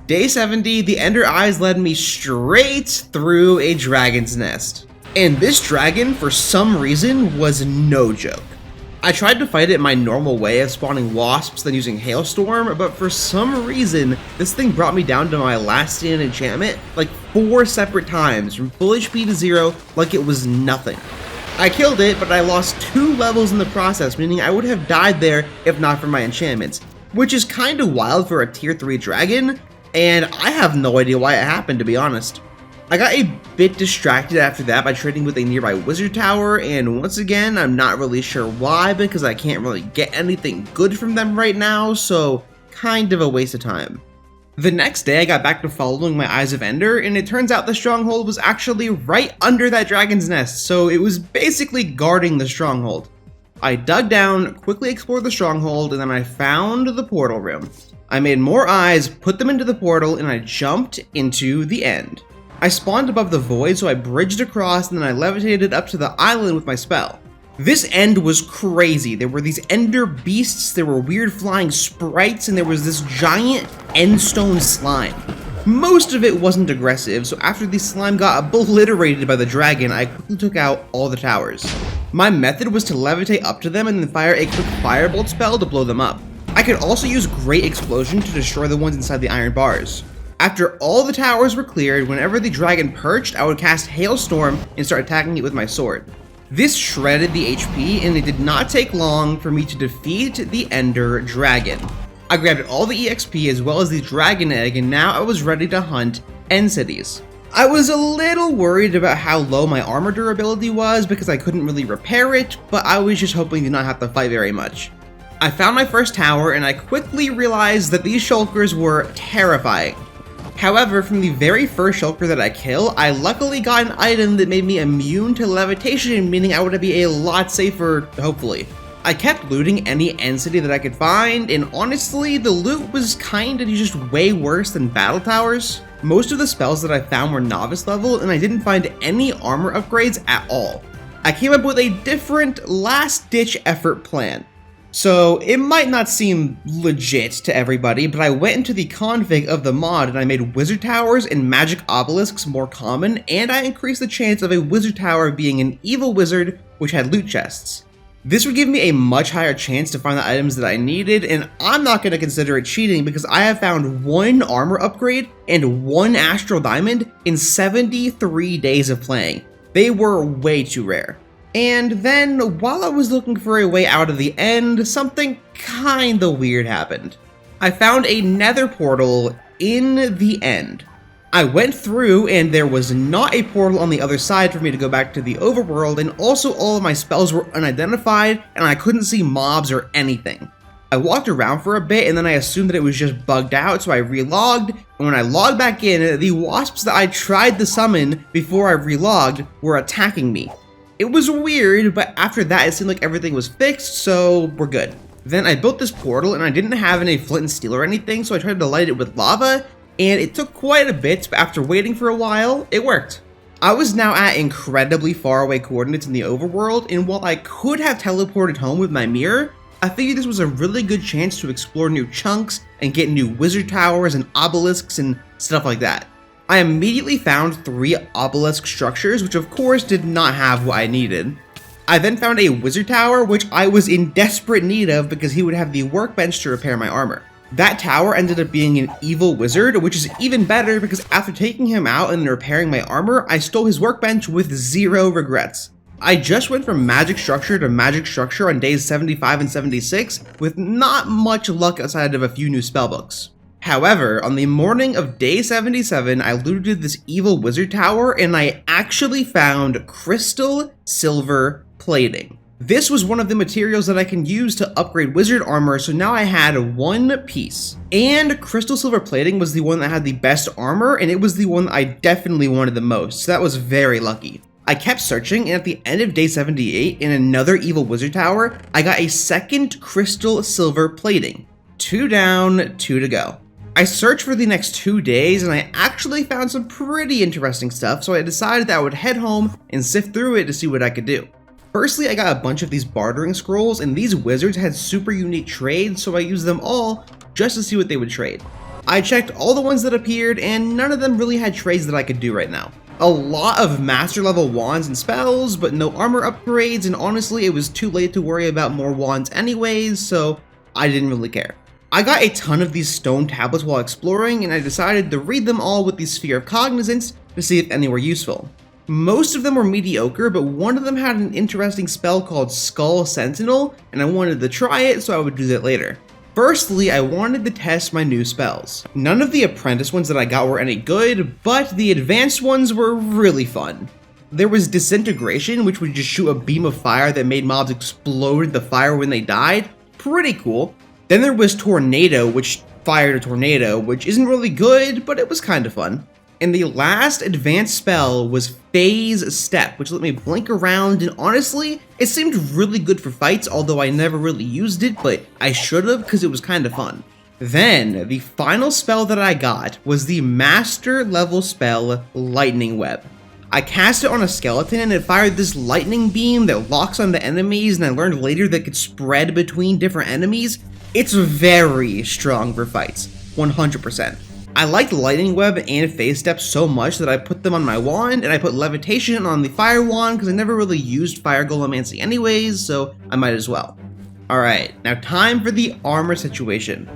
Day 70, the Ender Eyes led me straight through a dragon's nest. And this dragon, for some reason, was no joke. I tried to fight it my normal way of spawning wasps then using Hailstorm, but for some reason, this thing brought me down to my last stand enchantment like 4 separate times, from full HP to 0, like it was nothing. I killed it, but I lost 2 levels in the process, meaning I would have died there if not for my enchantments, which is kinda wild for a tier 3 dragon, and I have no idea why it happened, to be honest. I got a bit distracted after that by trading with a nearby wizard tower, and once again, I'm not really sure why, because I can't really get anything good from them right now, so kind of a waste of time. The next day, I got back to following my Eyes of Ender, and it turns out the stronghold was actually right under that dragon's nest, so it was basically guarding the stronghold. I dug down, quickly explored the stronghold, and then I found the portal room. I made more eyes, put them into the portal, and I jumped into the end. I spawned above the void, so I bridged across, and then I levitated up to the island with my spell. This end was crazy. There were these ender beasts, there were weird flying sprites, and there was this giant endstone slime. Most of it wasn't aggressive, so after the slime got obliterated by the dragon, I quickly took out all the towers. My method was to levitate up to them and then fire a quick firebolt spell to blow them up. I could also use Great Explosion to destroy the ones inside the iron bars. After all the towers were cleared, whenever the dragon perched, I would cast Hailstorm and start attacking it with my sword. This shredded the HP, and it did not take long for me to defeat the Ender Dragon. I grabbed all the EXP as well as the Dragon Egg, and now I was ready to hunt End Cities. I was a little worried about how low my armor durability was because I couldn't really repair it, but I was just hoping to not have to fight very much. I found my first tower, and I quickly realized that these shulkers were terrifying. However, from the very first shulker that I kill, I luckily got an item that made me immune to levitation, meaning I would be a lot safer, hopefully. I kept looting any end city that I could find, and honestly, the loot was kinda just way worse than battle towers. Most of the spells that I found were novice level, and I didn't find any armor upgrades at all. I came up with a different last-ditch effort plan. So, it might not seem legit to everybody, but I went into the config of the mod and I made wizard towers and magic obelisks more common, and I increased the chance of a wizard tower being an evil wizard which had loot chests. This would give me a much higher chance to find the items that I needed, and I'm not going to consider it cheating because I have found one armor upgrade and one astral diamond in 73 days of playing. They were way too rare. And then, while I was looking for a way out of the end, something kinda weird happened. I found a Nether Portal in the end. I went through, and there was not a portal on the other side for me to go back to the overworld, and also all of my spells were unidentified, and I couldn't see mobs or anything. I walked around for a bit, and then I assumed that it was just bugged out, so I relogged, and when I logged back in, the wasps that I tried to summon before I relogged were attacking me. It was weird, but after that it seemed like everything was fixed, so we're good. Then I built this portal, and I didn't have any flint and steel or anything, so I tried to light it with lava, and it took quite a bit, but after waiting for a while, it worked. I was now at incredibly far away coordinates in the overworld, and while I could have teleported home with my mirror, I figured this was a really good chance to explore new chunks and get new wizard towers and obelisks and stuff like that. I immediately found 3 obelisk structures, which of course did not have what I needed. I then found a wizard tower, which I was in desperate need of because he would have the workbench to repair my armor. That tower ended up being an evil wizard, which is even better because after taking him out and repairing my armor, I stole his workbench with 0 regrets. I just went from magic structure to magic structure on days 75 and 76 with not much luck outside of a few new spellbooks. However, on the morning of day 77, I looted this evil wizard tower and I actually found crystal silver plating. This was one of the materials that I can use to upgrade wizard armor, so now I had 1 piece. And crystal silver plating was the one that had the best armor, and it was the one I definitely wanted the most, so that was very lucky. I kept searching, and at the end of day 78, in another evil wizard tower, I got a second crystal silver plating. 2 down, 2 to go. I searched for the next 2 days, and I actually found some pretty interesting stuff, so I decided that I would head home and sift through it to see what I could do. Firstly, I got a bunch of these bartering scrolls, and these wizards had super unique trades, so I used them all just to see what they would trade. I checked all the ones that appeared, and none of them really had trades that I could do right now. A lot of master level wands and spells, but no armor upgrades, and honestly it was too late to worry about more wands anyways, so I didn't really care. I got a ton of these stone tablets while exploring, and I decided to read them all with the Spear of Cognizance to see if any were useful. Most of them were mediocre, but one of them had an interesting spell called Skull Sentinel, and I wanted to try it, so I would do that later. Firstly, I wanted to test my new spells. None of the Apprentice ones that I got were any good, but the advanced ones were really fun. There was Disintegration, which would just shoot a beam of fire that made mobs explode in the fire when they died. Pretty cool. Then there was Tornado, which fired a tornado, which isn't really good, but it was kind of fun. And the last advanced spell was Phase Step, which let me blink around, and honestly, it seemed really good for fights, although I never really used it, but I should've because it was kind of fun. Then, the final spell that I got was the master level spell, Lightning Web. I cast it on a skeleton and it fired this lightning beam that locks on the enemies, and I learned later that it could spread between different enemies. It's very strong for fights, 100%. I liked Lightning Web and Phase Step so much that I put them on my wand, and I put Levitation on the Fire Wand because I never really used Fire Golemancy anyways, so I might as well. Alright, now time for the armor situation.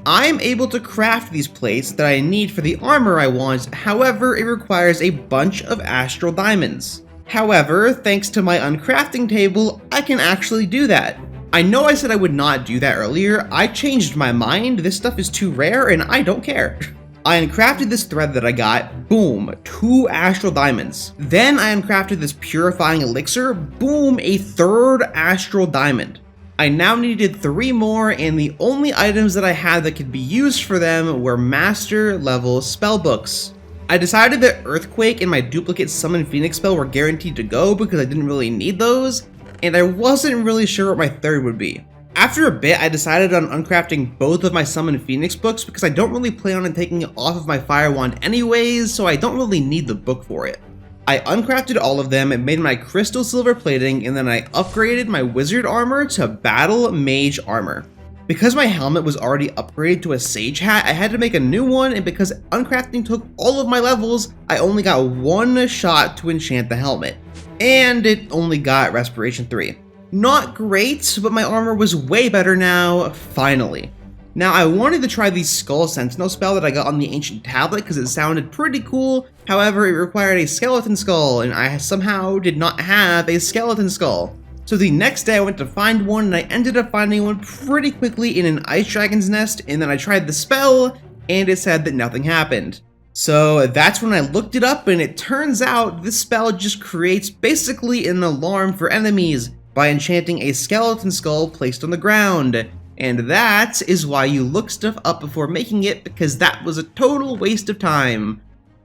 I am able to craft these plates that I need for the armor I want, however, it requires a bunch of Astral Diamonds. However, thanks to my uncrafting table, I can actually do that. I know I said I would not do that earlier. I changed my mind. This stuff is too rare and I don't care. I uncrafted this thread that I got, boom, 2 Astral Diamonds. Then I uncrafted this Purifying Elixir, boom, a 3rd Astral Diamond. I now needed 3 more, and the only items that I had that could be used for them were Master Level Spellbooks. I decided that Earthquake and my Duplicate Summon Phoenix spell were guaranteed to go because I didn't really need those, and I wasn't really sure what my 3rd would be. After a bit, I decided on uncrafting both of my Summon Phoenix books because I don't really plan on taking it off of my Fire Wand anyways, so I don't really need the book for it. I uncrafted all of them and made my Crystal Silver plating, and then I upgraded my Wizard armor to Battle Mage armor. Because my helmet was already upgraded to a Sage hat, I had to make a new one, and because uncrafting took all of my levels, I only got 1 shot to enchant the helmet. And it only got Respiration 3. Not great, but my armor was way better now, finally. Now, I wanted to try the Skull Sentinel spell that I got on the Ancient Tablet because it sounded pretty cool. However, it required a skeleton skull, and I somehow did not have a skeleton skull. So the next day I went to find one, and I ended up finding one pretty quickly in an Ice Dragon's nest, and then I tried the spell, and it said that nothing happened. So that's when I looked it up, and it turns out this spell just creates basically an alarm for enemies by enchanting a skeleton skull placed on the ground. And that is why you look stuff up before making it, because that was a total waste of time.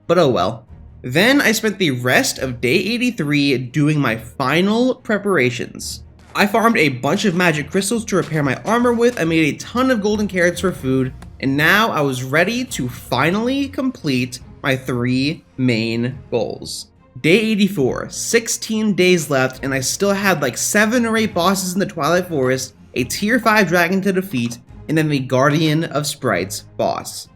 But oh well. Then I spent the rest of day 83 doing my final preparations. I farmed a bunch of magic crystals to repair my armor with, I made a ton of golden carrots for food, and now I was ready to finally complete my 3 main goals. Day 84, 16 days left, and I still had like 7 or 8 bosses in the Twilight Forest, a tier 5 dragon to defeat, and then the Guardian of Sprites boss.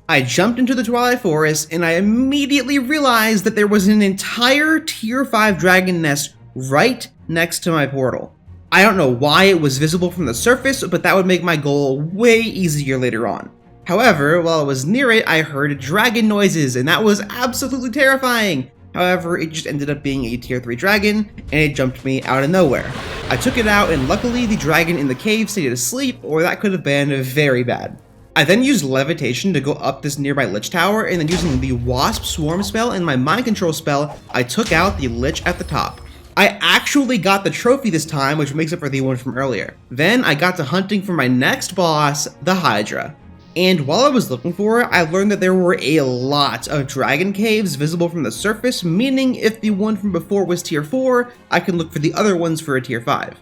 I jumped into the Twilight Forest, and I immediately realized that there was an entire tier 5 dragon nest right next to my portal. I don't know why it was visible from the surface, but that would make my goal way easier later on. However, while I was near it, I heard dragon noises, and that was absolutely terrifying. However, it just ended up being a tier 3 dragon, and it jumped me out of nowhere. I took it out, and luckily the dragon in the cave stayed asleep, or that could have been very bad. I then used Levitation to go up this nearby Lich Tower, and then using the Wasp Swarm spell and my Mind Control spell, I took out the Lich at the top. I actually got the trophy this time, which makes up for the one from earlier. Then I got to hunting for my next boss, the Hydra. And while I was looking for it, I learned that there were a lot of dragon caves visible from the surface, meaning if the one from before was tier 4, I can look for the other ones for a tier 5.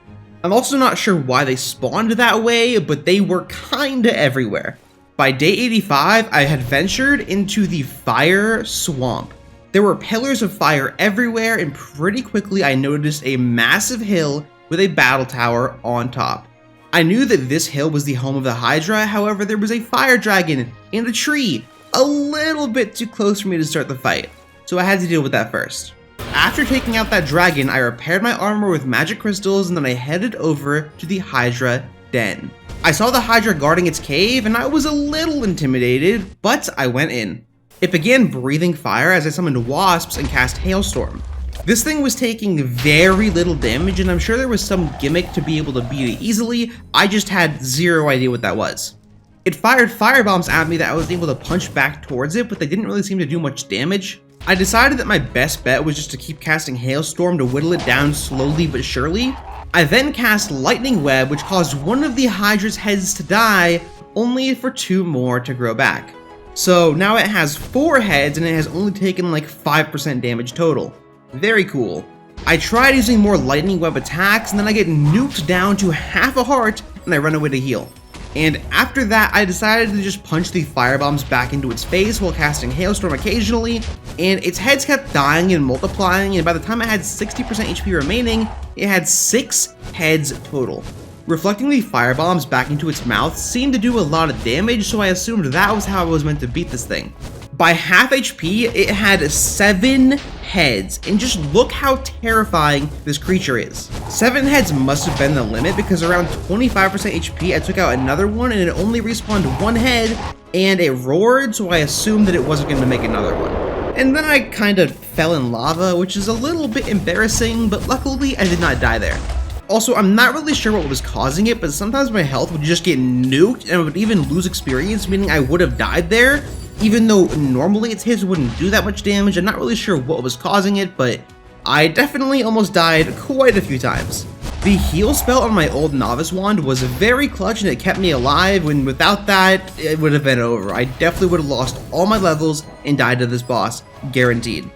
I'm also not sure why they spawned that way, but they were kinda everywhere. By day 85, I had ventured into the Fire Swamp. There were pillars of fire everywhere, and pretty quickly I noticed a massive hill with a battle tower on top. I knew that this hill was the home of the Hydra, however there was a fire dragon in a tree, a little bit too close for me to start the fight, so I had to deal with that first. After taking out that dragon, I repaired my armor with magic crystals, and then I headed over to the Hydra den. I saw the Hydra guarding its cave, and I was a little intimidated, but I went in. It began breathing fire as I summoned wasps and cast Hailstorm. This thing was taking very little damage, and I'm sure there was some gimmick to be able to beat it easily. I just had zero idea what that was. It fired firebombs at me that I was able to punch back towards it, but they didn't really seem to do much damage. I decided that my best bet was just to keep casting Hailstorm to whittle it down slowly but surely. I then cast Lightning Web, which caused one of the Hydra's heads to die, only for 2 more to grow back. So now it has 4 heads and it has only taken like 5% damage total. Very cool. I tried using more lightning web attacks and then I get nuked down to half a heart and I run away to heal. And after that, I decided to just punch the firebombs back into its face while casting Hailstorm occasionally, and its heads kept dying and multiplying, and by the time I had 60% HP remaining, it had 6 heads total. Reflecting the firebombs back into its mouth seemed to do a lot of damage, so I assumed that was how I was meant to beat this thing. By half HP, it had 7 heads, and just look how terrifying this creature is. 7 heads must have been the limit because around 25% HP I took out another one and it only respawned 1 head, and it roared, so I assumed that it wasn't going to make another one. And then I kind of fell in lava, which is a little bit embarrassing, but luckily I did not die there. Also, I'm not really sure what was causing it, but sometimes my health would just get nuked and I would even lose experience, meaning I would have died there. Even though normally its hits wouldn't do that much damage, I'm not really sure what was causing it, but I definitely almost died quite a few times. The heal spell on my old Novice wand was very clutch and it kept me alive, and without that, it would have been over. I definitely would have lost all my levels and died to this boss, guaranteed.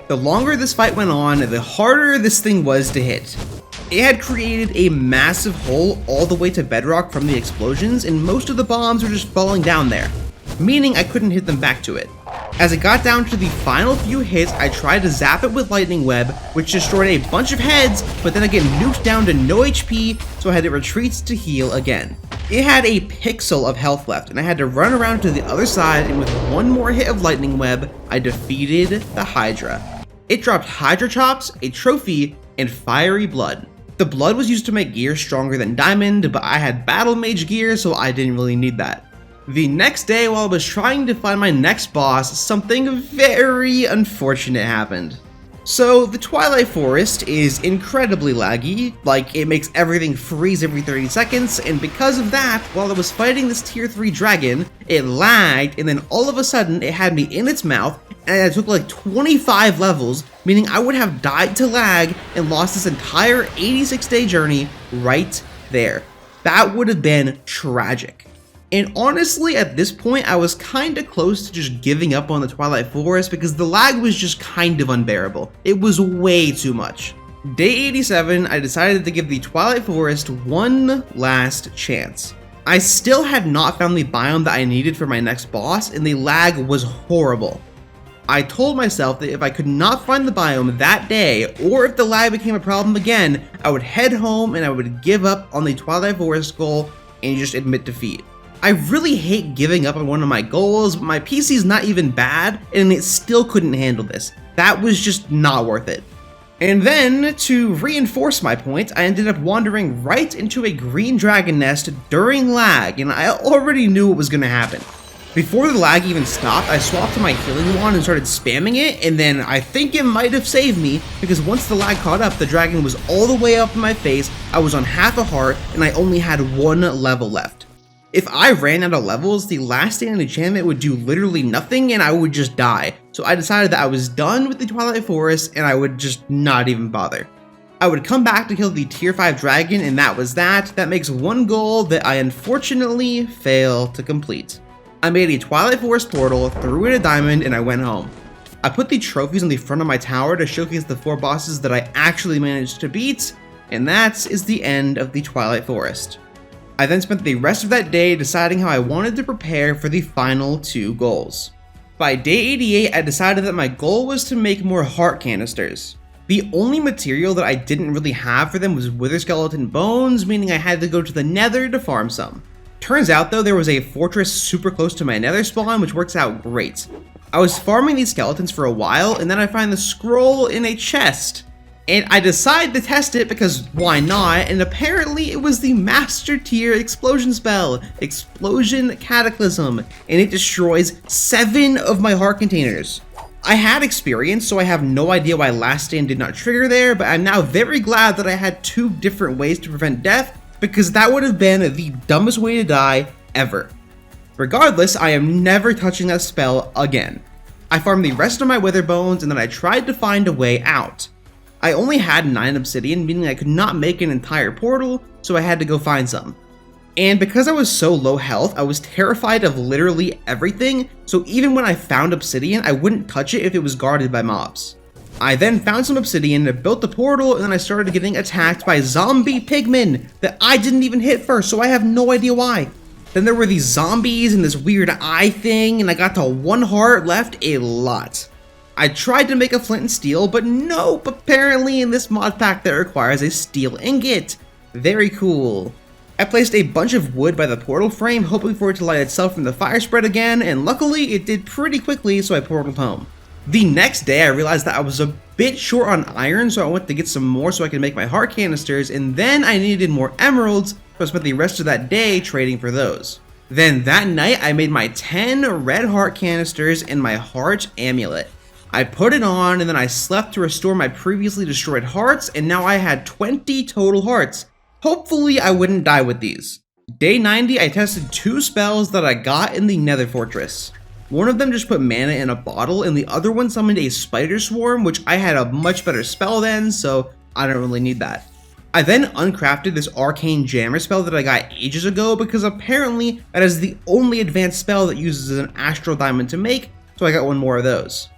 The longer this fight went on, the harder this thing was to hit. It had created a massive hole all the way to bedrock from the explosions, and most of the bombs were just falling down there, meaning I couldn't hit them back to it. As it got down to the final few hits, I tried to zap it with Lightning Web, which destroyed a bunch of heads, but then I get nuked down to no HP, so I had to retreat to heal again. It had a pixel of health left, and I had to run around to the other side, and with one more hit of Lightning Web, I defeated the Hydra. It dropped Hydra Chops, a trophy, and Fiery Blood. The blood was used to make gear stronger than diamond, but I had Battle Mage gear, so I didn't really need that. The next day, while I was trying to find my next boss, something very unfortunate happened. So, the Twilight Forest is incredibly laggy, like it makes everything freeze every 30 seconds, and because of that, while I was fighting this tier 3 dragon, it lagged, and then all of a sudden it had me in its mouth, and it took like 25 levels, meaning I would have died to lag and lost this entire 86-day journey right there. That would have been tragic. And honestly, at this point, I was kinda close to just giving up on the Twilight Forest because the lag was just kind of unbearable. It was way too much. Day 87, I decided to give the Twilight Forest one last chance. I still had not found the biome that I needed for my next boss, and the lag was horrible. I told myself that if I could not find the biome that day, or if the lag became a problem again, I would head home and I would give up on the Twilight Forest goal and just admit defeat. I really hate giving up on one of my goals, but my PC's not even bad, and it still couldn't handle this. That was just not worth it. And then, to reinforce my point, I ended up wandering right into a green dragon nest during lag, and I already knew what was going to happen. Before the lag even stopped, I swapped to my healing wand and started spamming it, and then I think it might have saved me, because once the lag caught up, the dragon was all the way up in my face, I was on half a heart, and I only had 1 level left. If I ran out of levels, the last standing enchantment would do literally nothing and I would just die. So I decided that I was done with the Twilight Forest and I would just not even bother. I would come back to kill the tier 5 dragon and that was that. That makes one goal that I unfortunately fail to complete. I made a Twilight Forest portal, threw in a diamond, and I went home. I put the trophies on the front of my tower to showcase the 4 bosses that I actually managed to beat, and that is the end of the Twilight Forest. I then spent the rest of that day deciding how I wanted to prepare for the final 2 goals. By day 88, I decided that my goal was to make more heart canisters. The only material that I didn't really have for them was wither skeleton bones, meaning I had to go to the nether to farm some. Turns out though, there was a fortress super close to my nether spawn, which works out great. I was farming these skeletons for a while, and then I find the scroll in a chest. And I decided to test it because why not, and apparently it was the master tier explosion spell, Explosion Cataclysm, and it destroys 7 of my heart containers. I had experience, so I have no idea why Last Stand did not trigger there, but I'm now very glad that I had 2 different ways to prevent death, because that would have been the dumbest way to die ever. Regardless, I am never touching that spell again. I farmed the rest of my wither bones, and then I tried to find a way out. I only had 9 obsidian, meaning I could not make an entire portal, so I had to go find some. And because I was so low health, I was terrified of literally everything, so even when I found obsidian, I wouldn't touch it if it was guarded by mobs. I then found some obsidian, built the portal, and then I started getting attacked by zombie pigmen that I didn't even hit first, so I have no idea why. Then there were these zombies and this weird eye thing, and I got to 1 heart left a lot. I tried to make a flint and steel, but nope, apparently in this mod pack that requires a steel ingot. Very cool. I placed a bunch of wood by the portal frame, hoping for it to light itself from the fire spread again, and luckily it did pretty quickly, so I portaled home. The next day I realized that I was a bit short on iron, so I went to get some more so I could make my heart canisters, and then I needed more emeralds, so I spent the rest of that day trading for those. Then that night I made my 10 red heart canisters and my heart amulet. I put it on and then I slept to restore my previously destroyed hearts, and now I had 20 total hearts. Hopefully I wouldn't die with these. Day 90 I tested 2 spells that I got in the Nether Fortress. One of them just put mana in a bottle, and the other one summoned a spider swarm, which I had a much better spell than, so I don't really need that. I then uncrafted this arcane jammer spell that I got ages ago because apparently that is the only advanced spell that uses an astral diamond to make, so I got one more of those.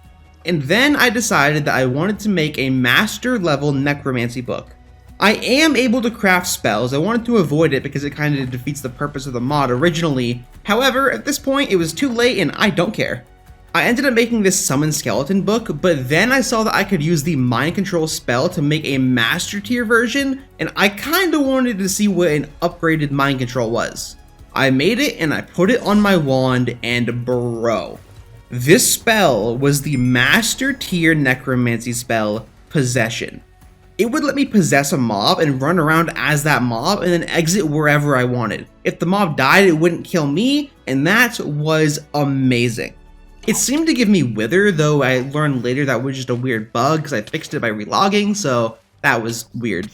And then I decided that I wanted to make a master level necromancy book. I am able to craft spells. I wanted to avoid it because it kind of defeats the purpose of the mod originally. However, at this point it was too late and I don't care. I ended up making this summon skeleton book, but then I saw that I could use the mind control spell to make a master tier version, and I kinda wanted to see what an upgraded mind control was. I made it and I put it on my wand, and bro, this spell was the master tier necromancy spell, Possession. It would let me possess a mob and run around as that mob and then exit wherever I wanted. If the mob died, it wouldn't kill me, and that was amazing. It seemed to give me Wither, though I learned later that was just a weird bug because I fixed it by relogging, so that was weird.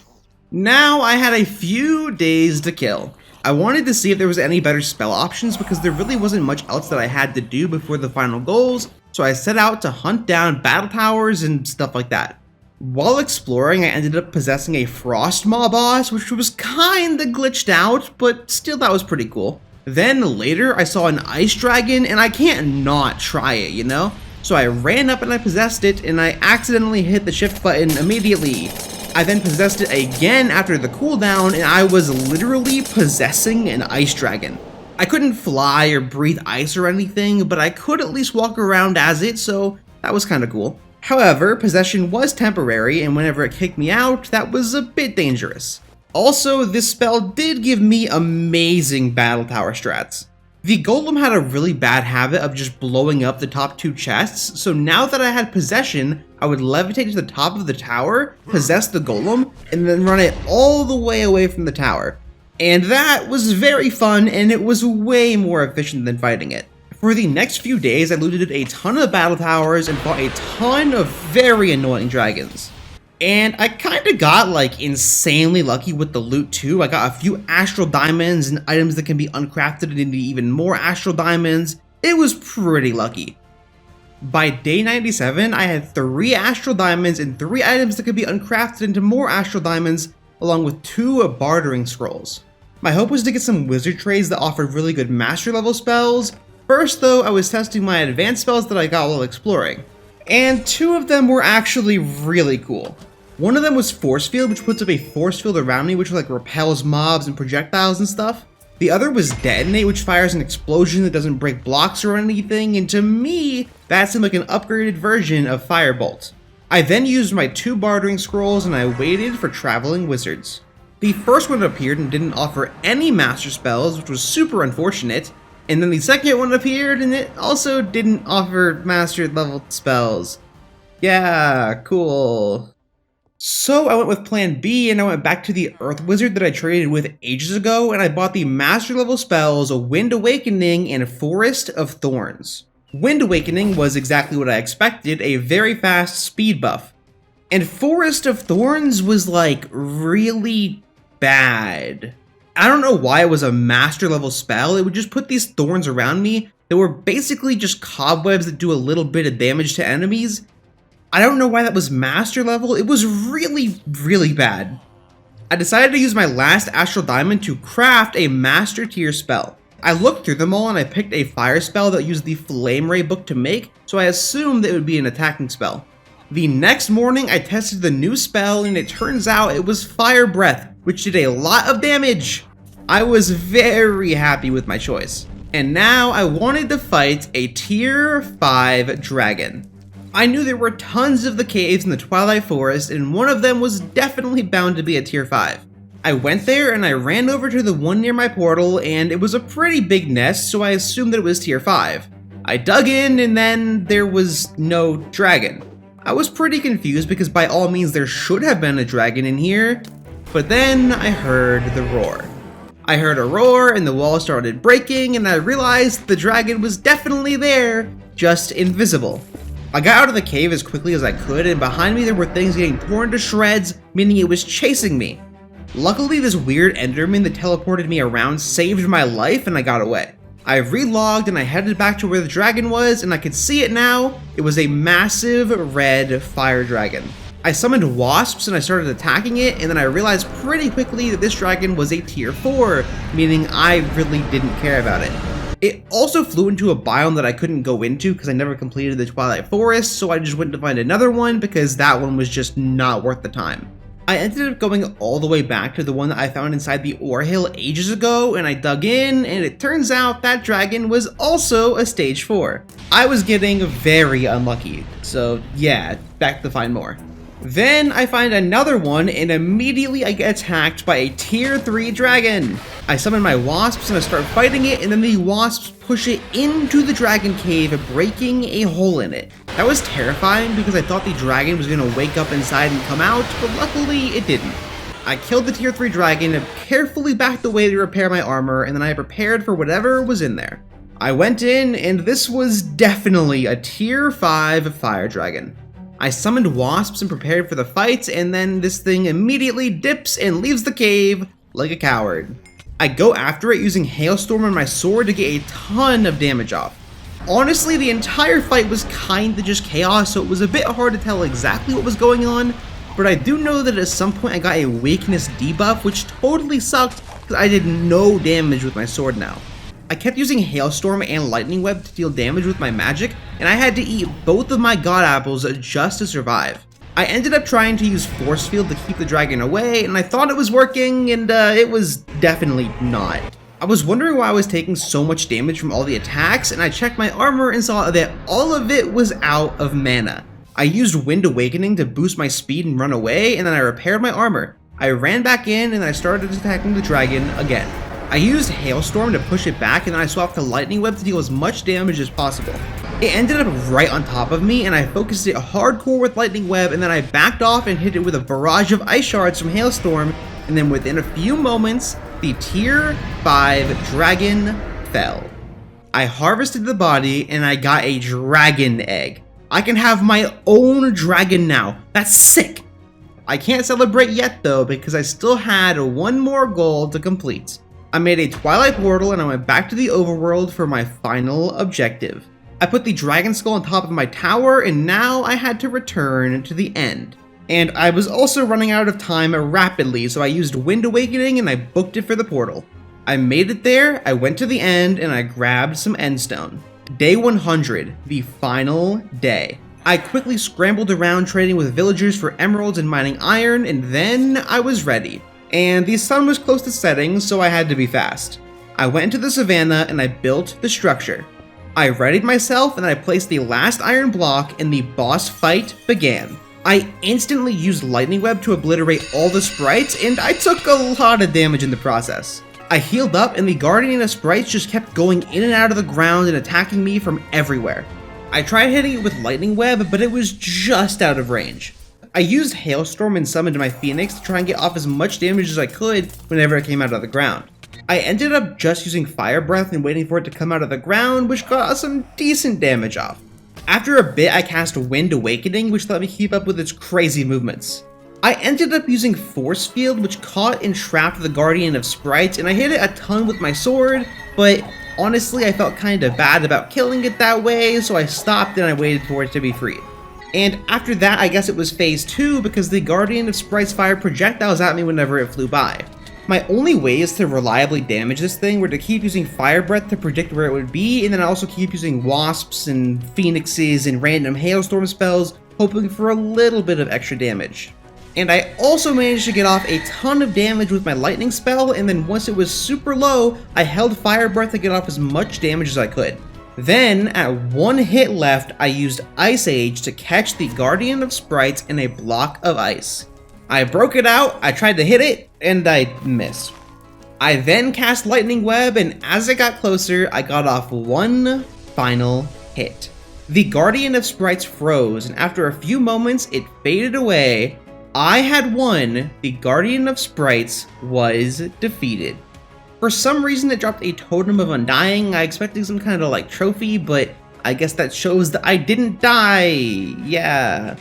Now I had a few days to kill. I wanted to see if there was any better spell options because there really wasn't much else that I had to do before the final goals, so I set out to hunt down battle towers and stuff like that. While exploring, I ended up possessing a frost mob boss, which was kinda glitched out, but still that was pretty cool. Then later, I saw an ice dragon, and I can't not try it, you know? So I ran up and I possessed it, and I accidentally hit the shift button immediately. I then possessed it again after the cooldown, and I was literally possessing an ice dragon. I couldn't fly or breathe ice or anything, but I could at least walk around as it, so that was kinda cool. However, possession was temporary, and whenever it kicked me out, that was a bit dangerous. Also, this spell did give me amazing battle tower strats. The golem had a really bad habit of just blowing up the top 2 chests, so now that I had possession, I would levitate to the top of the tower, possess the golem, and then run it all the way away from the tower. And that was very fun, and it was way more efficient than fighting it. For the next few days, I looted a ton of battle towers and fought a ton of very annoying dragons. And I kinda got like insanely lucky with the loot too. I got a few astral diamonds and items that can be uncrafted into even more astral diamonds. It was pretty lucky. By day 97, I had 3 astral diamonds and 3 items that could be uncrafted into more astral diamonds, along with 2 bartering scrolls. My hope was to get some wizard trades that offered really good master level spells. First though, I was testing my advanced spells that I got while exploring, and 2 of them were actually really cool. One of them was Force Field, which puts up a force field around me, which like repels mobs and projectiles and stuff. The other was Detonate, which fires an explosion that doesn't break blocks or anything, and to me, that seemed like an upgraded version of Firebolt. I then used my 2 bartering scrolls and I waited for traveling wizards. The first one appeared and didn't offer any master spells, which was super unfortunate. And then the second one appeared and it also didn't offer master level spells. Yeah, cool. So I went with plan B and I went back to the Earth Wizard that I traded with ages ago, and I bought the master level spells Wind Awakening and Forest of Thorns. Wind Awakening was exactly what I expected, a very fast speed buff. And Forest of Thorns was like really bad. I don't know why it was a master level spell. It would just put these thorns around me that were basically just cobwebs that do a little bit of damage to enemies. I don't know why that was master level. It was really, really bad. I decided to use my last Astral Diamond to craft a Master Tier spell. I looked through them all and I picked a fire spell that used the Flame Ray book to make, so I assumed that it would be an attacking spell. The next morning I tested the new spell and it turns out it was Fire Breath, which did a lot of damage. I was very happy with my choice. And now I wanted to fight a tier 5 dragon. I knew there were tons of the caves in the Twilight Forest and one of them was definitely bound to be a tier 5. I went there and I ran over to the one near my portal and it was a pretty big nest, so I assumed that it was tier 5. I dug in and then there was no dragon. I was pretty confused because by all means there should have been a dragon in here, but then I heard the roar. I heard a roar and the wall started breaking and I realized the dragon was definitely there, just invisible. I got out of the cave as quickly as I could and behind me there were things getting torn to shreds, meaning it was chasing me. Luckily this weird enderman that teleported me around saved my life and I got away. I relogged and I headed back to where the dragon was and I could see it now. It was a massive red fire dragon. I summoned wasps and I started attacking it and then I realized pretty quickly that this dragon was a tier 4, meaning I really didn't care about it. It also flew into a biome that I couldn't go into because I never completed the Twilight Forest, so I just went to find another one because that one was just not worth the time. I ended up going all the way back to the one that I found inside the ore hill ages ago and I dug in and it turns out that dragon was also a stage 4. I was getting very unlucky, so yeah, back to find more. Then I find another one and immediately I get attacked by a tier 3 dragon. I summon my wasps and I start fighting it and then the wasps push it into the dragon cave, breaking a hole in it. That was terrifying because I thought the dragon was going to wake up inside and come out, but luckily it didn't. I killed the tier 3 dragon and carefully backed away to repair my armor and then I prepared for whatever was in there. I went in and this was definitely a tier 5 fire dragon. I summoned wasps and prepared for the fight, and then this thing immediately dips and leaves the cave like a coward. I go after it using Hailstorm on my sword to get a ton of damage off. Honestly, the entire fight was kinda just chaos, so it was a bit hard to tell exactly what was going on, but I do know that at some point I got a weakness debuff, which totally sucked because I did no damage with my sword now. I kept using Hailstorm and Lightning Web to deal damage with my magic, and I had to eat both of my God Apples just to survive. I ended up trying to use Force Field to keep the dragon away, and I thought it was working, and it was definitely not. I was wondering why I was taking so much damage from all the attacks, and I checked my armor and saw that all of it was out of mana. I used Wind Awakening to boost my speed and run away, and then I repaired my armor. I ran back in, and I started attacking the dragon again. I used Hailstorm to push it back and then I swapped to Lightning Web to deal as much damage as possible. It ended up right on top of me and I focused it hardcore with Lightning Web and then I backed off and hit it with a barrage of ice shards from Hailstorm, and then within a few moments, the tier 5 dragon fell. I harvested the body and I got a dragon egg. I can have my own dragon now. That's sick! I can't celebrate yet though because I still had one more goal to complete. I made a Twilight Portal and I went back to the overworld for my final objective. I put the dragon skull on top of my tower and now I had to return to the end. And I was also running out of time rapidly, so I used Wind Awakening and I booked it for the portal. I made it there, I went to the end, and I grabbed some endstone. Day 100, the final day. I quickly scrambled around trading with villagers for emeralds and mining iron, and then I was ready. And the sun was close to setting, so I had to be fast. I went into the savannah and I built the structure. I readied myself and I placed the last iron block and the boss fight began. I instantly used Lightning Web to obliterate all the sprites and I took a lot of damage in the process. I healed up and the Guardian of Sprites just kept going in and out of the ground and attacking me from everywhere. I tried hitting it with Lightning Web, but it was just out of range. I used Hailstorm and summoned my Phoenix to try and get off as much damage as I could whenever it came out of the ground. I ended up just using Fire Breath and waiting for it to come out of the ground, which got some decent damage off. After a bit, I cast Wind Awakening, which let me keep up with its crazy movements. I ended up using Force Field, which caught and trapped the Guardian of Sprites, and I hit it a ton with my sword, but honestly I felt kinda bad about killing it that way, so I stopped and I waited for it to be freed. And after that, I guess it was phase 2 because the Guardian of Sprites fired projectiles at me whenever it flew by. My only ways to reliably damage this thing were to keep using Fire Breath to predict where it would be, and then I also keep using Wasps and Phoenixes and random Hailstorm spells, hoping for a little bit of extra damage. And I also managed to get off a ton of damage with my Lightning spell, and then once it was super low, I held Fire Breath to get off as much damage as I could. Then, at 1 hit left, I used Ice Age to catch the Guardian of Sprites in a block of ice. I broke it out, I tried to hit it, and I missed. I then cast Lightning Web, and as it got closer, I got off one final hit. The Guardian of Sprites froze, and after a few moments, it faded away. I had won, the Guardian of Sprites was defeated. For some reason, it dropped a Totem of Undying. I expected some kind of like trophy, but I guess that shows that I didn't die. Yeah.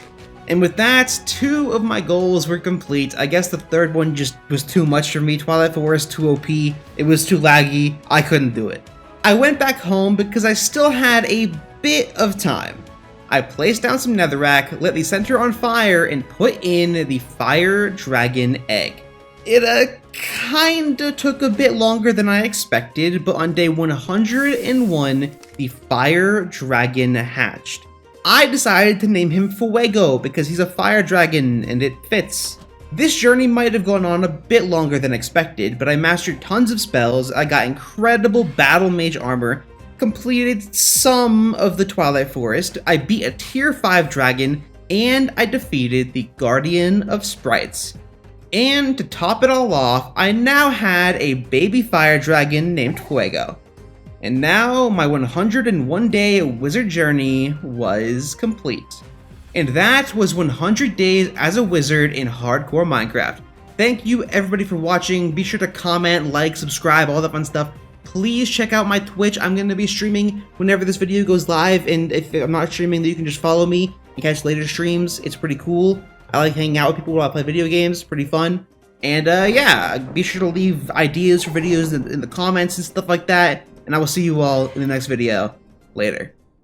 And with that, 2 of my goals were complete. I guess the third one just was too much for me. Twilight Forest, too OP. It was too laggy. I couldn't do it. I went back home because I still had a bit of time. I placed down some netherrack, lit the center on fire, and put in the Fire Dragon Egg. It kinda took a bit longer than I expected, but on day 101, the Fire Dragon hatched. I decided to name him Fuego because he's a fire dragon and it fits. This journey might have gone on a bit longer than expected, but I mastered tons of spells, I got incredible battle mage armor, completed some of the Twilight Forest, I beat a tier 5 dragon, and I defeated the Guardian of Sprites. And to top it all off, I now had a baby fire dragon named Fuego. And now my 101 day wizard journey was complete. And that was 100 days as a wizard in hardcore Minecraft. Thank you everybody for watching. Be sure to comment, like, subscribe, all that fun stuff. Please check out my Twitch. I'm going to be streaming whenever this video goes live, and if I'm not streaming, then you can just follow me and catch later streams. It's pretty cool. I like hanging out with people while I play video games. Pretty fun. And yeah, be sure to leave ideas for videos in the comments and stuff like that. And I will see you all in the next video. Later.